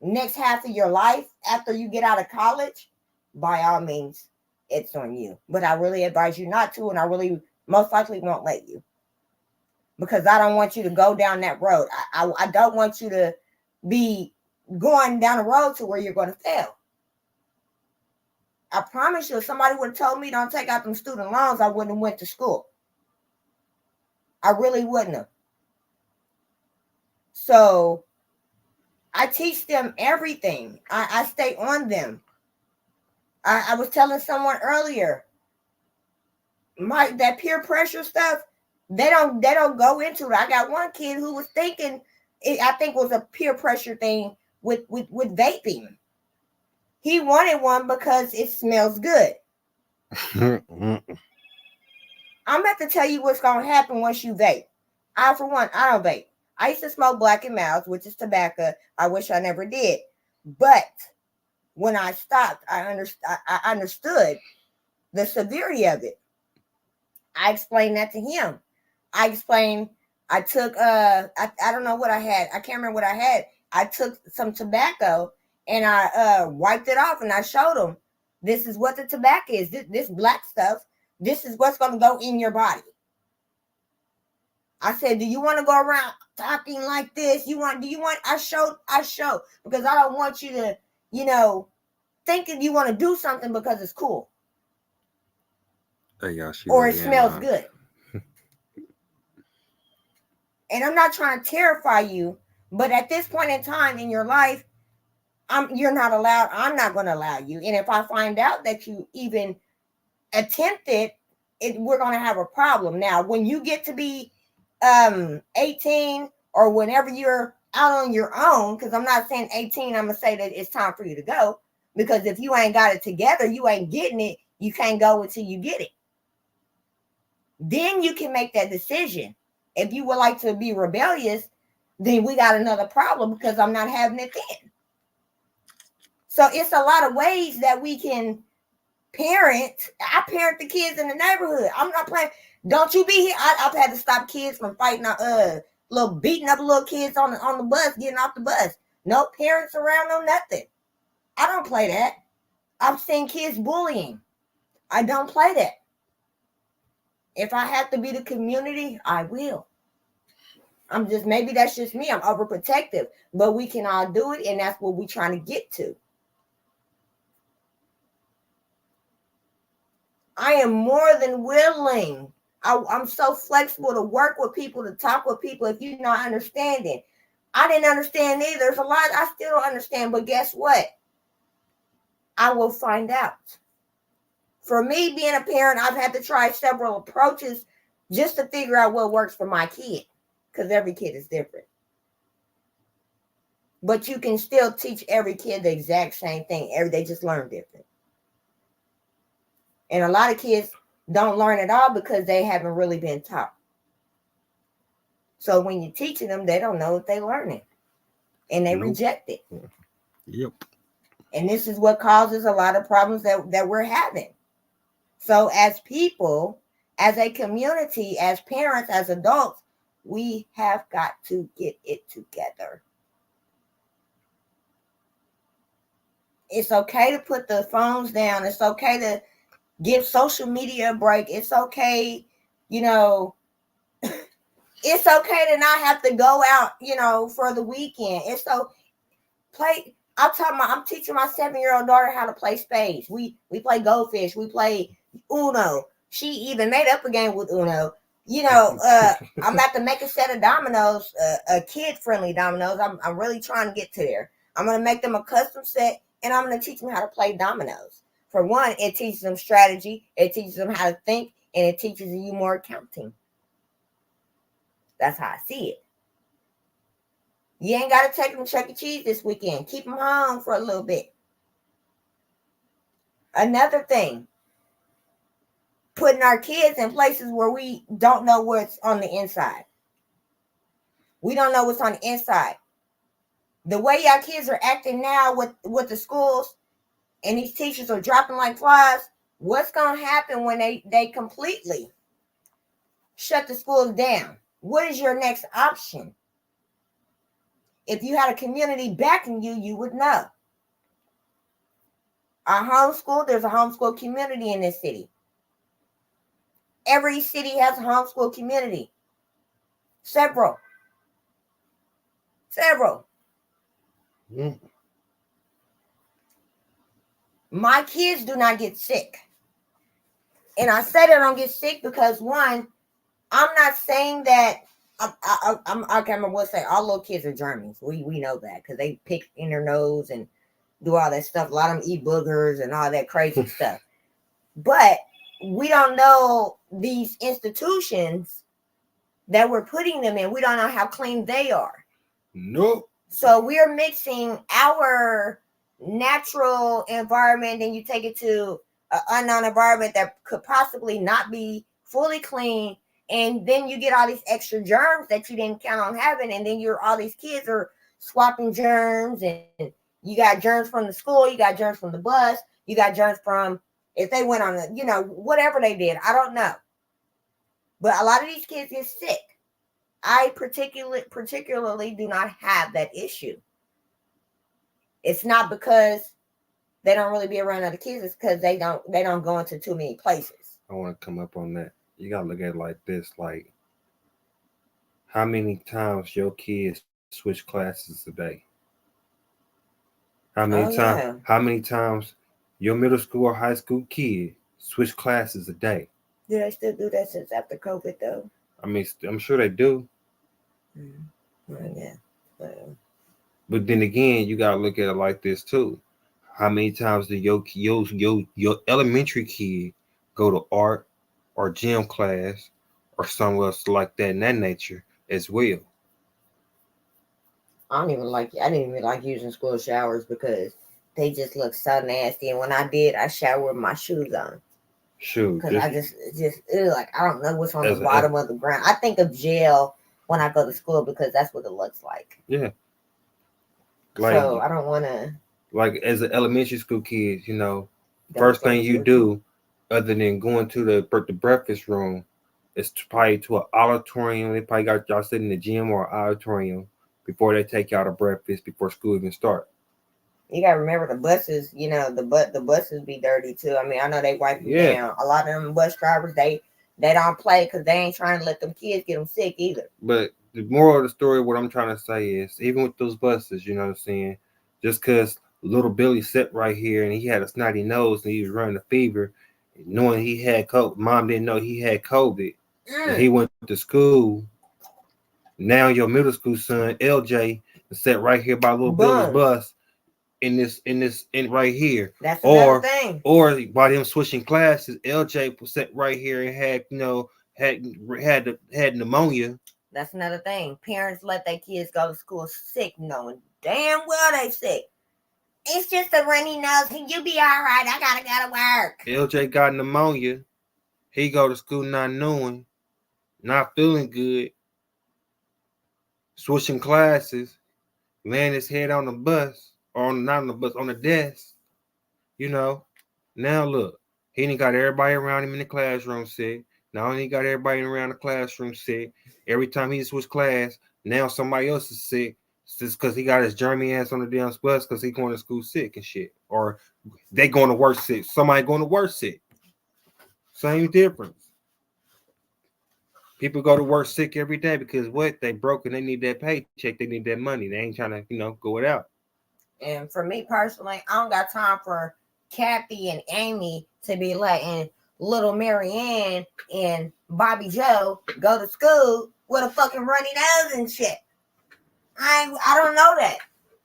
next half of your life after you get out of college, by all means, it's on you. But I really advise you not to, and I really most likely won't let you, because I don't want you to go down that road. I don't want you to be going down a road to where you're going to fail. I promise you, if somebody would have told me don't take out them student loans, I wouldn't have went to school. I really wouldn't have. So I teach them everything. I stay on them. I was telling someone earlier, that peer pressure stuff, they don't go into it. I got one kid who was thinking I think was a peer pressure thing with vaping. He wanted one because it smells good. I'm about to tell you what's going to happen once you vape. For one, I don't vape. I used to smoke Black and Milds, which is tobacco. I wish I never did. But when I stopped, I understood the severity of it. I explained that to him. I explained, I took, I don't know what I had. I can't remember what I had. I took some tobacco and I wiped it off, and I showed him, this is what the tobacco is. This black stuff, this is what's going to go in your body. I said, do you want to go around talking like this? I show, because I don't want you to, thinking you want to do something because it's cool. Hey, or it smells good. And I'm not trying to terrify you, but at this point in time in your life, you're not allowed. I'm not going to allow you. And if I find out that you even attempted it, we're going to have a problem. Now, when you get to be 18, or whenever you're out on your own, because I'm not saying 18, I'm going to say that it's time for you to go. Because if you ain't got it together, you ain't getting it. You can't go until you get it. Then you can make that decision. If you would like to be rebellious, then we got another problem because I'm not having it then. So it's a lot of ways that we can parent. I parent the kids in the neighborhood. I'm not playing. Don't you be here. I've had to stop kids from fighting, beating up little kids on the bus, getting off the bus. No parents around, no nothing. I don't play that. I've seen kids bullying. I don't play that. If I have to be the community, I will. Maybe that's just me. I'm overprotective, but we can all do it, and that's what we're trying to get to. I am more than willing. I'm so flexible to work with people, to talk with people if you're not understanding. I didn't understand either. There's a lot I still don't understand, but guess what? I will find out. For me, being a parent, I've had to try several approaches just to figure out what works for my kid, because every kid is different. But you can still teach every kid the exact same thing. They just learn different. And a lot of kids don't learn at all because they haven't really been taught. So when you're teaching them, they don't know what they're learning. And they reject it. Yep. And this is what causes a lot of problems that we're having. So as people, as a community, as parents, as adults, we have got to get it together. It's okay to put the phones down. It's okay to give social media a break. It's okay, it's okay to not have to go out, for the weekend. It's so I'm teaching my 7-year-old daughter how to play spades. We play goldfish. We play Uno. She even made up a game with Uno. I'm about to make a set of dominoes, a kid-friendly dominoes. I'm really trying to get to there. I'm going to make them a custom set, and I'm going to teach them how to play dominoes. For one, it teaches them strategy. It teaches them how to think, and it teaches you more accounting. That's how I see it. You ain't got to take them to Chuck E. Cheese this weekend. Keep them home for a little bit. Another thing, putting our kids in places where we don't know what's on the inside. We don't know what's on the inside. The way y'all kids are acting now with the schools and these teachers are dropping like flies, what's going to happen when they completely shut the schools down? What is your next option? If you had a community backing you, you would know. There's a homeschool community in this city. Every city has a homeschool community. Several. Mm. My kids do not get sick. And I say they don't get sick because, one, I'm not saying that I will say all little kids are germs. We know that because they pick in their nose and do all that stuff. A lot of them eat boogers and all that crazy stuff. But we don't know these institutions that we're putting them in. We don't know how clean they are. Nope. So we're mixing our natural environment and you take it to an unknown environment that could possibly not be fully clean. And then you get all these extra germs that you didn't count on having. And then all these kids are swapping germs, and you got germs from the school. You got germs from the bus. You got germs from, if they went on whatever they did, I don't know. But a lot of these kids get sick. I particularly do not have that issue. It's not because they don't really be around other kids. It's because they don't go into too many places. I want to come up on that. You gotta look at it like this: like, how many times your kids switch classes a day? How many times your middle school or high school kid switch classes a day? Do they still do that since after COVID though? I mean, I'm sure they do. Well, yeah. But then again, you gotta look at it like this too: how many times do your elementary kid go to art or gym class or somewhere else like that in that nature as well? I didn't even like using school showers because they just look so nasty. And when I did, I showered with my shoes on. Shoot, Because I just like, I don't know what's on the bottom of the ground. I think of jail when I go to school because that's what it looks like. Yeah. Like, so I don't want to. Like as an elementary school kid, you know, first thing you do, other than going to the breakfast room, is probably to an auditorium. They probably got y'all sitting in the gym or auditorium before they take y'all to breakfast before school even start. You gotta remember the buses. You know the buses be dirty too. I mean, I know they wipe them down. A lot of them bus drivers they don't play because they ain't trying to let them kids get them sick either. But the moral of the story, what I'm trying to say is, even with those buses, you know what I'm saying, just because little Billy sat right here and he had a snotty nose and he was running a fever, knowing he had COVID, mom didn't know he had COVID, and he went to school. Now your middle school son LJ sat right here by little Billy's bus in right here. That's another thing. Or by them switching classes, LJ sat right here and had had pneumonia. That's another thing. Parents let their kids go to school sick, knowing damn well they sick. It's just a runny nose. Can you be all right? I gotta go to work. LJ got pneumonia. He go to school not knowing, not feeling good, switching classes, laying his head on the bus, or not on the bus, on the desk. You know, now look, he done got everybody around him in the classroom sick. Not only got everybody around the classroom sick, every time he switch class, now somebody else is sick just because he got his germy ass on the damn bus because he going to school sick and shit. Or they going to work sick. Somebody going to work sick. Same difference. People go to work sick every day because what? They broke and they need that paycheck. They need that money. They ain't trying to, go it out. And for me personally, I don't got time for Kathy and Amy to be letting little Marianne and Bobby Joe go to school with a fucking runny nose and shit. I don't know that.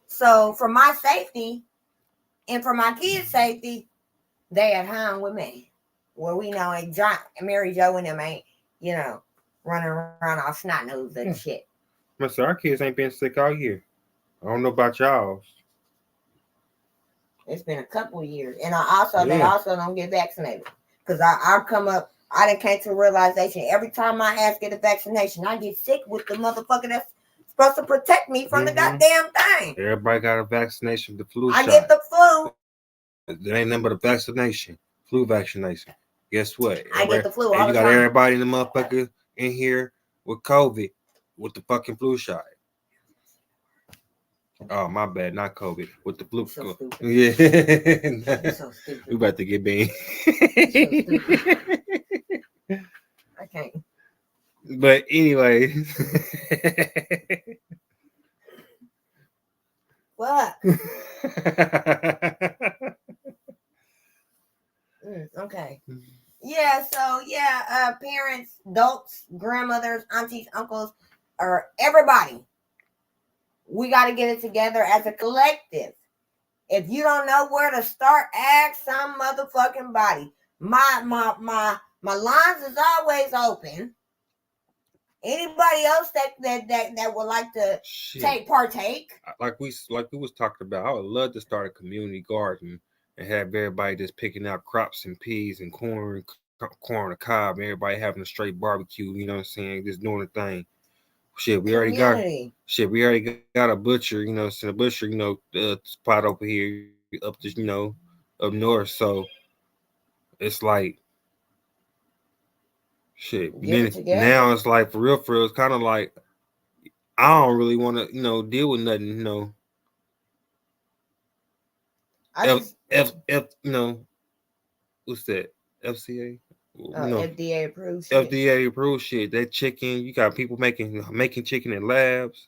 So for my safety and for my kids' safety, they at home with me. Where we know Mary Jo and them ain't, running around all snot nose and shit. But our kids ain't been sick all year. I don't know about y'all. It's been a couple of years. And they also don't get vaccinated. Because I done came to a realization, every time my ass get a vaccination, I get sick with the motherfucker that's supposed to protect me from the goddamn thing. Everybody got a vaccination, the flu shot. I get the flu. There ain't nothing but a vaccination, flu vaccination. Guess what? I get the flu all the time. You got everybody in the motherfucker in here with COVID with the fucking flu shot. Oh, my bad, not COVID. With the flu. So yeah. So stupid. We about to get banned. I can't. But anyway. What? Okay. Yeah, so parents, adults, grandmothers, aunties, uncles, or everybody. We got to get it together as a collective. If you don't know where to start, ask some motherfucking body. My lines is always open. Anybody else that would like to partake? Like we was talking about, I would love to start a community garden and have everybody just picking out crops and peas and corn and cob, and everybody having a straight barbecue. You know what I'm saying? Just doing a thing. We already got a butcher. So the butcher, spot over here up to up north. So it's like. Now it's like for real, it's kind of like I don't really want to, deal with nothing, F, what's that? FCA? FDA approved shit. FDA approved shit. That chicken, you got people making chicken in labs.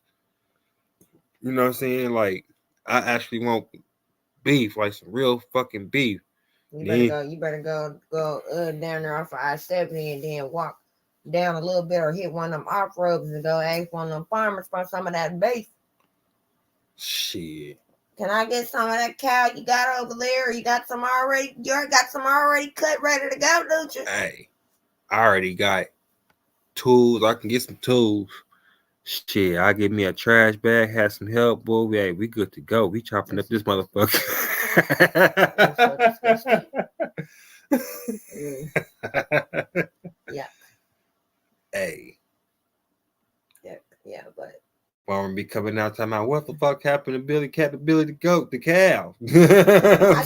You know what I'm saying? Like, I actually want beef, like some real fucking beef. You better go down there off of I-70 and then walk down a little bit or hit one of them off-roads and go ask one of them farmers for some of that beef. Shit. Can I get some of that cow you got over there? Or you got some already cut, ready to go, don't you? Hey, I already got tools. I can get some tools Shit, I give me a trash bag, have some help, boy. Hey, we good to go. We chopping up this motherfucker. Yeah. Hey. Yeah, but Farmer be coming out talking about what the fuck happened to Billy Cat, the Billy the goat, the cow. I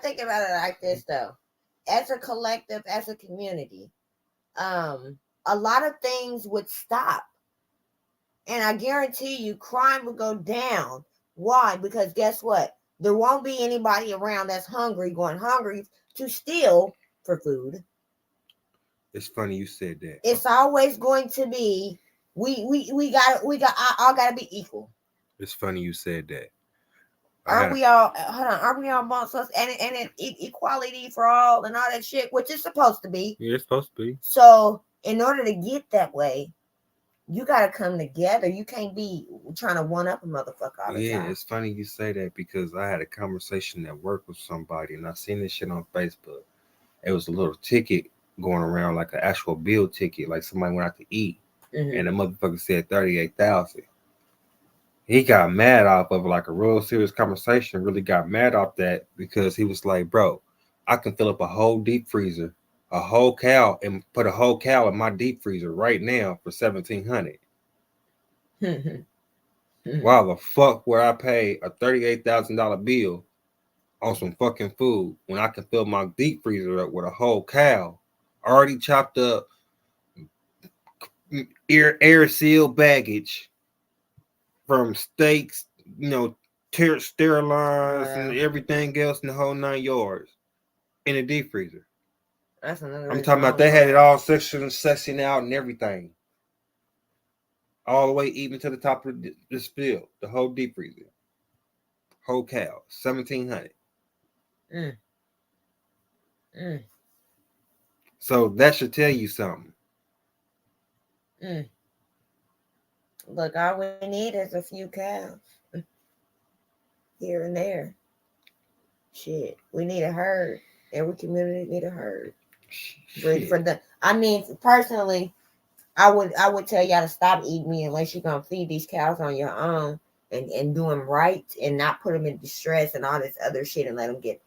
think about it like this though. As a collective, as a community, a lot of things would stop. And I guarantee you crime will go down. Why? Because guess what? There won't be anybody around that's going hungry to steal for food. It's funny you said that. It's always going to be all gotta be equal. It's funny you said that. Aren't we all amongst us and equality for all and all that shit, which is supposed to be. Yeah, it's supposed to be. So in order to get that way, you gotta come together. You can't be trying to one up a motherfucker all the time. Yeah, it's funny you say that because I had a conversation at work with somebody and I seen this shit on Facebook. It was a little ticket going around, like an actual bill ticket, like somebody went out to eat, and the motherfucker said 38,000. He got mad off of like a real serious conversation. Really got mad off that because he was like, "Bro, I can fill up a whole deep freezer, a whole cow, and put a whole cow in my deep freezer right now for 1,700. Why the fuck would I pay a $38,000 bill on some fucking food when I can fill my deep freezer up with a whole cow, already chopped up, air sealed baggage from steaks, sterilized and everything else in the whole 9 yards in a deep freezer." That's another. I'm talking about they had it all sectioned out and everything, all the way even to the top of the spill, the whole deep freezer, whole cow, 1,700. So that should tell you something. Look, all we need is a few cows here and there. Shit, we need a herd. Every community need a herd. Personally, I would tell y'all to stop eating meat unless you're gonna feed these cows on your own and do them right and not put them in distress and all this other shit and let them get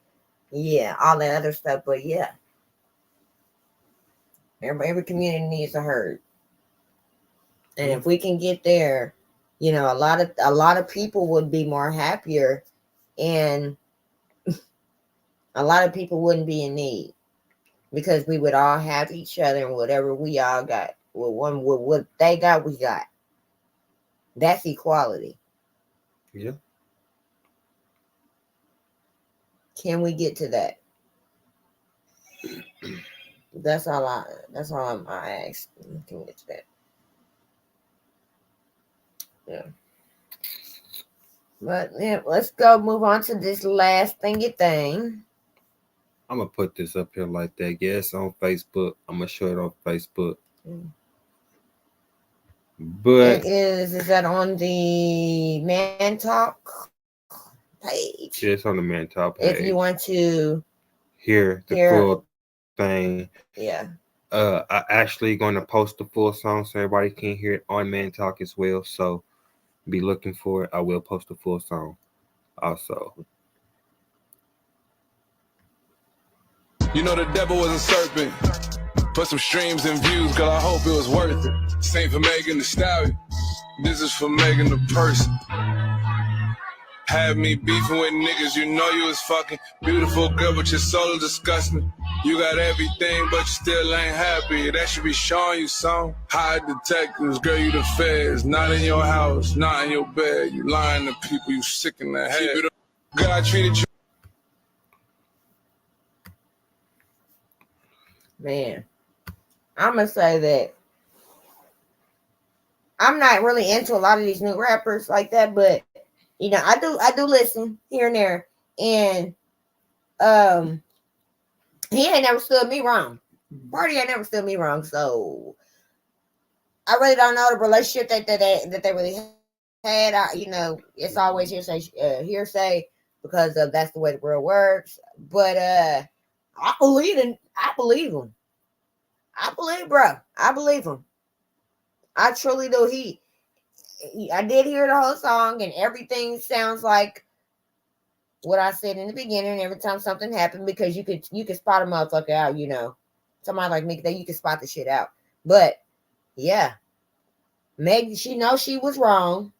all that other stuff. But yeah, every community needs a herd. And if we can get there, a lot of people would be more happier, and a lot of people wouldn't be in need because we would all have each other and whatever we all got. What they got, we got. That's equality. Yeah. Can we get to that? That's all I ask. Can we get to that? Yeah. But yeah, let's go move on to this last thingy thing. I'm gonna put this up here like that. Yes, on Facebook. I'm gonna show it on Facebook. But is that on the Man Talk page? Yeah, it's on the Man Talk page. If you want to hear the full thing. Yeah. I actually going to post the full song so everybody can hear it on Man Talk as well. So be looking for it. I will post the full song also. You know the devil was a serpent. Put some streams and views, girl, I hope it was worth it. Same for Megan the Stallion. This is for Megan the person. Have me beefing with niggas, you know you was fucking. Beautiful girl, but your soul is disgusting. You got everything, but you still ain't happy. That should be showing you some. High detectives, girl, you the feds. Not in your house, not in your bed. You lying to people, you sick in the head. Girl, I treated you. Man, I'm gonna say that I'm not really into a lot of these new rappers like that, but I do listen here and there, and he ain't never stood me wrong. Pardi ain't never stood me wrong, so I really don't know the relationship that they really had. It's always hearsay because that's the way the world works. But I believe him. I believe, bro. I believe him. I truly do. I did hear the whole song, and everything sounds like what I said in the beginning. Every time something happened, because you could spot a motherfucker out, you know. Somebody like me, that you can spot the shit out. But yeah, Meg, she knows she was wrong.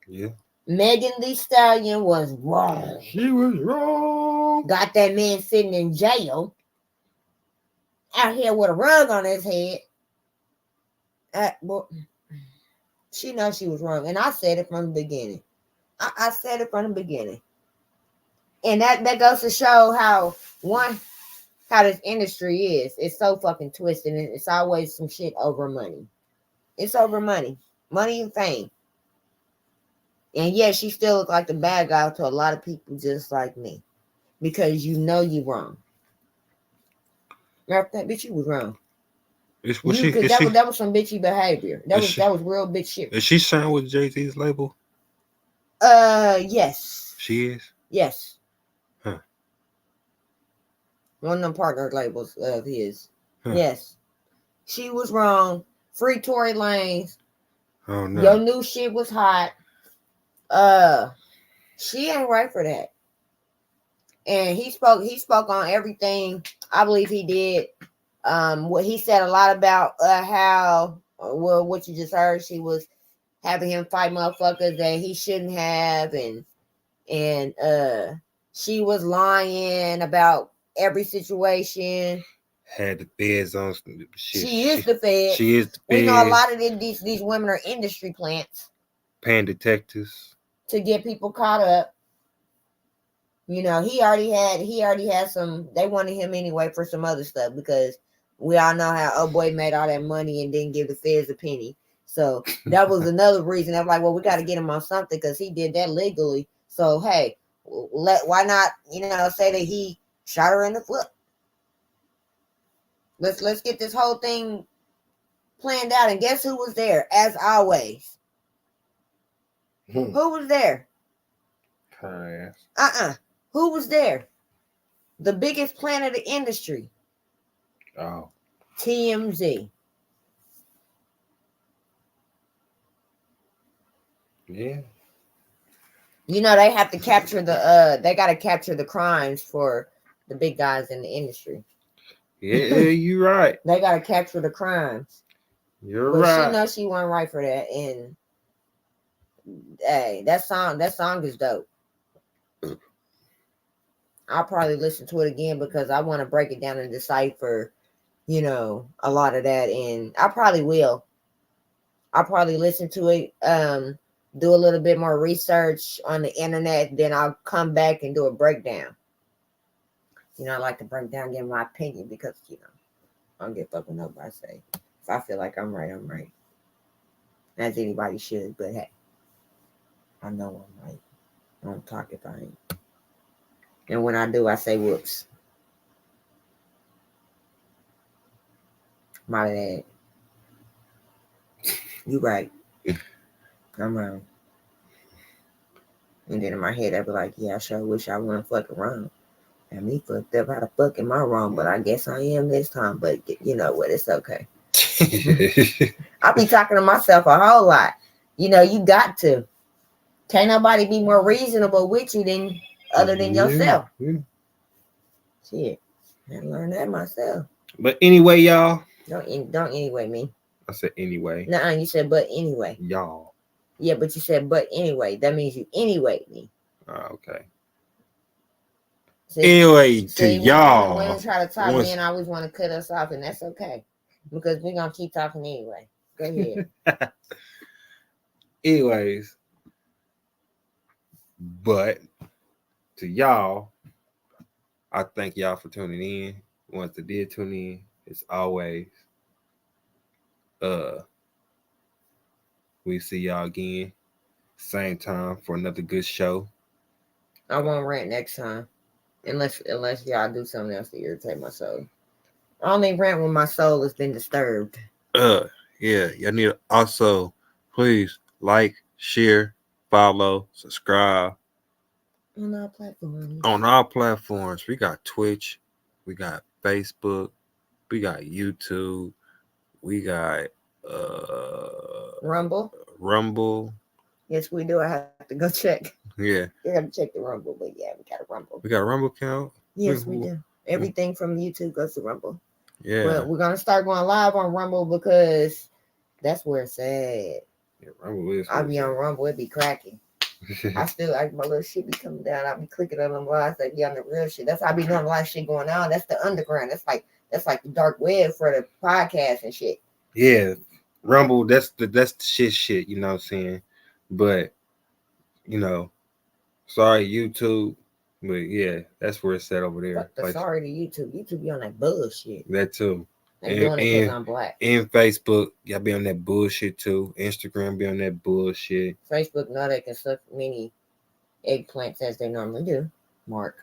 Yeah. Megan Thee Stallion was wrong. She was wrong. Got that man sitting in jail, out here with a rug on his head. Well, she knows she was wrong, and I said it from the beginning. I said it from the beginning, and that goes to show how this industry is. It's so fucking twisted, and it's always some shit over money. It's over money and fame. And yeah, she still looks like the bad guy to a lot of people just like me, because you know you wrong. Matter of fact, bitch, you was wrong. That was some bitchy behavior. That was real bitch shit. Is she signed with Jay-Z's label? Yes. She is? Yes. Huh. One of them partner labels of his. Huh. Yes. She was wrong. Free Tory Lanez. Oh no. Your new shit was hot. She ain't right for that. And he spoke on everything. I believe he did. What he said a lot about how, well, what you just heard, she was having him fight motherfuckers that he shouldn't have, and she was lying about every situation. Had the feds on shit. She is the feds. She is the feds. We know a lot of these women are industry plants. Paying detectives To get people caught up. You know, he already had some, they wanted him anyway for some other stuff, because we all know how old boy made all that money and didn't give the feds a penny. So that was another reason. I'm like, well, we got to get him on something, because he did that legally. So hey, why not, say that he shot her in the foot? Let's get this whole thing planned out. And guess who was there? As always. Who was there? Who was there? The biggest plant of the industry. Oh. TMZ. Yeah. You know, they have to capture they gotta capture the crimes for the big guys in the industry. Yeah, you're right. They gotta capture the crimes. You're right. She knows she wasn't right for that. And hey, that song is dope. I'll probably listen to it again, because I want to break it down and decipher, a lot of that. And I probably will. I'll probably listen to it, do a little bit more research on the internet, then I'll come back and do a breakdown. I like to break down, give my opinion, because, I don't give a fuck what nobody say. If I feel like I'm right, I'm right. As anybody should, but hey, I know I'm right. I don't talk if I ain't. And when I do, I say whoops. My dad. You right. I'm wrong. And then in my head, I'd be like, yeah, I sure wish I wasn't fucking wrong. And me fucked up. How the fuck am I wrong? But I guess I am this time. But you know what? It's okay. I be talking to myself a whole lot. You got to. Can't nobody be more reasonable with you than yourself. Yeah. Shit. I had to learn that myself. But anyway, y'all. Don't anyway me. I said anyway. Nuh-uh, you said but anyway. Y'all. Yeah, but you said but anyway. That means you anyway me. Okay. See, anyway, to y'all. When you try to talk, men always want to cut us off, and that's okay. Because we're going to keep talking anyway. Go ahead. Anyways. But to y'all, I thank y'all for tuning in. Once they did tune in, as always, we see y'all again, same time for another good show. I won't rant next time, unless y'all do something else to irritate my soul. I only rant when my soul has been disturbed. Yeah, y'all need to also please like, share, follow, subscribe. On our platforms. On our platforms, we got Twitch, we got Facebook, we got YouTube, we got Rumble. Rumble. Yes, we do. I have to go check. Yeah. You got to check the Rumble, but yeah, we got a Rumble. We got a Rumble account? Yes, we do. Everything from YouTube goes to Rumble. Yeah. But we're going to start going live on Rumble because that's where it's at. Yeah, Rumble is. I'll be on Rumble. It be cracking. My little shit be coming down. I'll be clicking on them lives. They be on the real shit. That's how I be doing a lot of shit going on. That's the underground. That's like the dark web for the podcast and shit. Yeah. Rumble, that's the shit, you know what I'm saying? But, you know, sorry, YouTube. But yeah, that's where it's at over there. Like, sorry to YouTube. YouTube be on that bullshit. That too. They doing it because I'm black. And Facebook, y'all be on that bullshit too. Instagram be on that bullshit. Facebook, know they can suck many eggplants as they normally do. Mark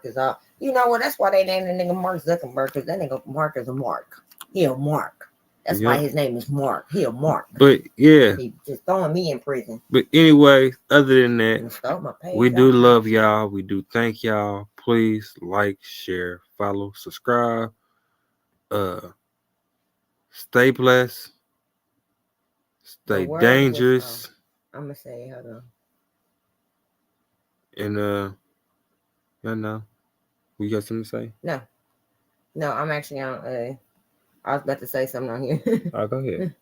is all. You know what? That's why they named the nigga Mark Zuckerberg, because that nigga Mark is a Mark. He a Mark. That's why his name is Mark. He a Mark. But yeah. He just throwing me in prison. But anyway, other than that, we do love y'all. We do thank y'all. Please like, share, follow, subscribe. Stay blessed. Stay dangerous. I'm gonna say, hold on. And y'all know. We got something to say? No, I'm actually on I was about to say something on here. Oh, go ahead.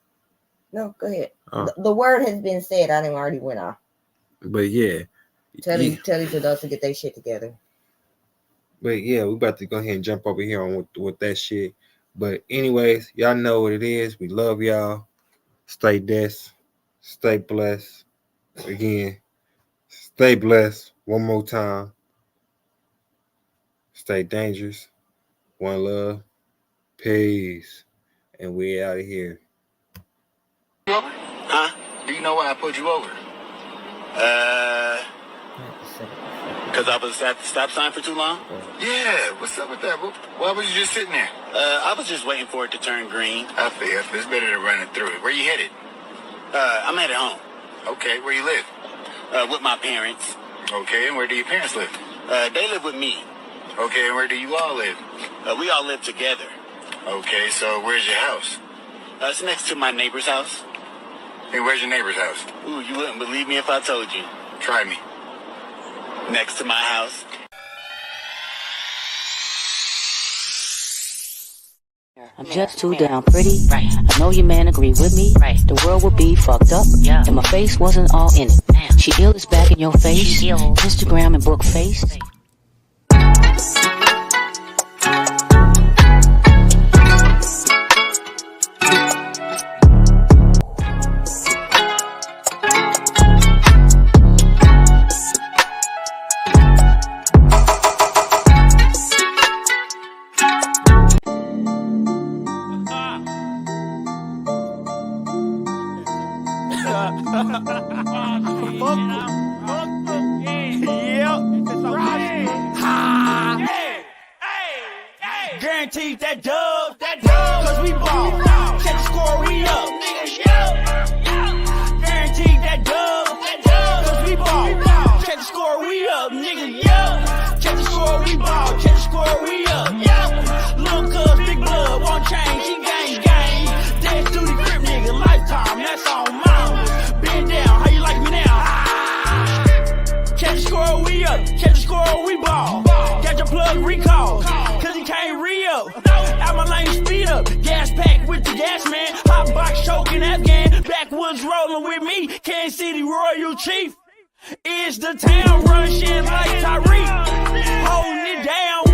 No, go ahead. The word has been said. I didn't already went off. But yeah. Tell these adults to get their shit together. But yeah, we about to go ahead and jump over here on with that shit. But anyways, y'all know what it is. We love y'all. Stay blessed. Stay blessed. Again, stay blessed. One more time. Stay dangerous. One love. Peace. And we out of here. Huh? Do you know why I put you over? Because I was at the stop sign for too long? Yeah, what's up with that? Why was you just sitting there? I was just waiting for it to turn green. I feel it's better than running through it. Where you headed? I'm headed home. Okay, where you live? With my parents. Okay, and where do your parents live? They live with me. Okay, and where do you all live? We all live together. Okay, so where's your house? It's next to my neighbor's house. And where's your neighbor's house? Ooh, you wouldn't believe me if I told you. Try me. Next to my house. I'm just too damn pretty. I know your man agree with me. The world would be fucked up if my face wasn't all in it. She ill is back in your face. Instagram and book face. Guaranteed that dub, cause we ball. Check the score, we up. Guaranteed that dub, cause we ball. Check the score, we up, nigga, check the score, we ball. Check the score, we up, Little cuz, big blood, won't change, he gang. Dead through the grip, nigga, lifetime, that's on mine. Been down, how you like me now? Check the score, we up. Check the score, we ball. Got your plug recall, cause he can't re-up. Out my lane, speed up. Gas pack with the gas man. Hot box choking Afghan. Backwoods rolling with me. Kansas City Royal Chief. Is the town run shit like Tyreek. Holding it down.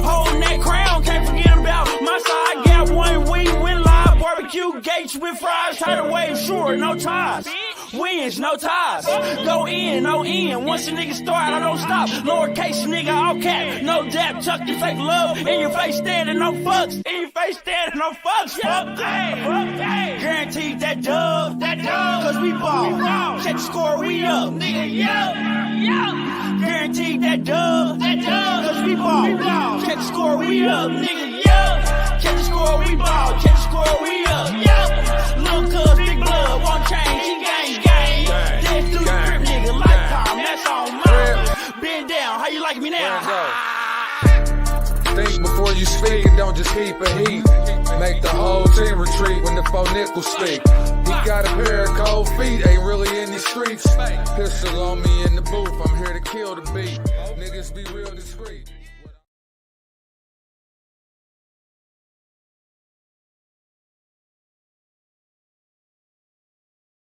Holding that crown. Can't forget about my side. Got one week, went live. Barbecue gates with fries. Tidal wave, sure, no ties. Wins, no ties. Go in, no in. Once a nigga start, I don't stop. Lowercase nigga, all cap. No dap, tuck your fake love. In your face standing, no fucks. In your face standing, no fucks. Fuck that. Guaranteed that dub, cause we ball. Check the score, we up. Nigga, Guaranteed that dub, cause we ball. Check the score, we up. Nigga, Check the score, we ball. Check the score, we up. Little cuz, big blood, won't change, he gang. Dead through the grip, nigga, lifetime, that's on mine. Been down, how you like me now? Think before you speak and don't just keep a heat. Make the whole team retreat when the four nickels speak. He got a pair of cold feet, ain't really in these streets. Pistol on me in the booth, I'm here to kill the beat. Niggas be real discreet.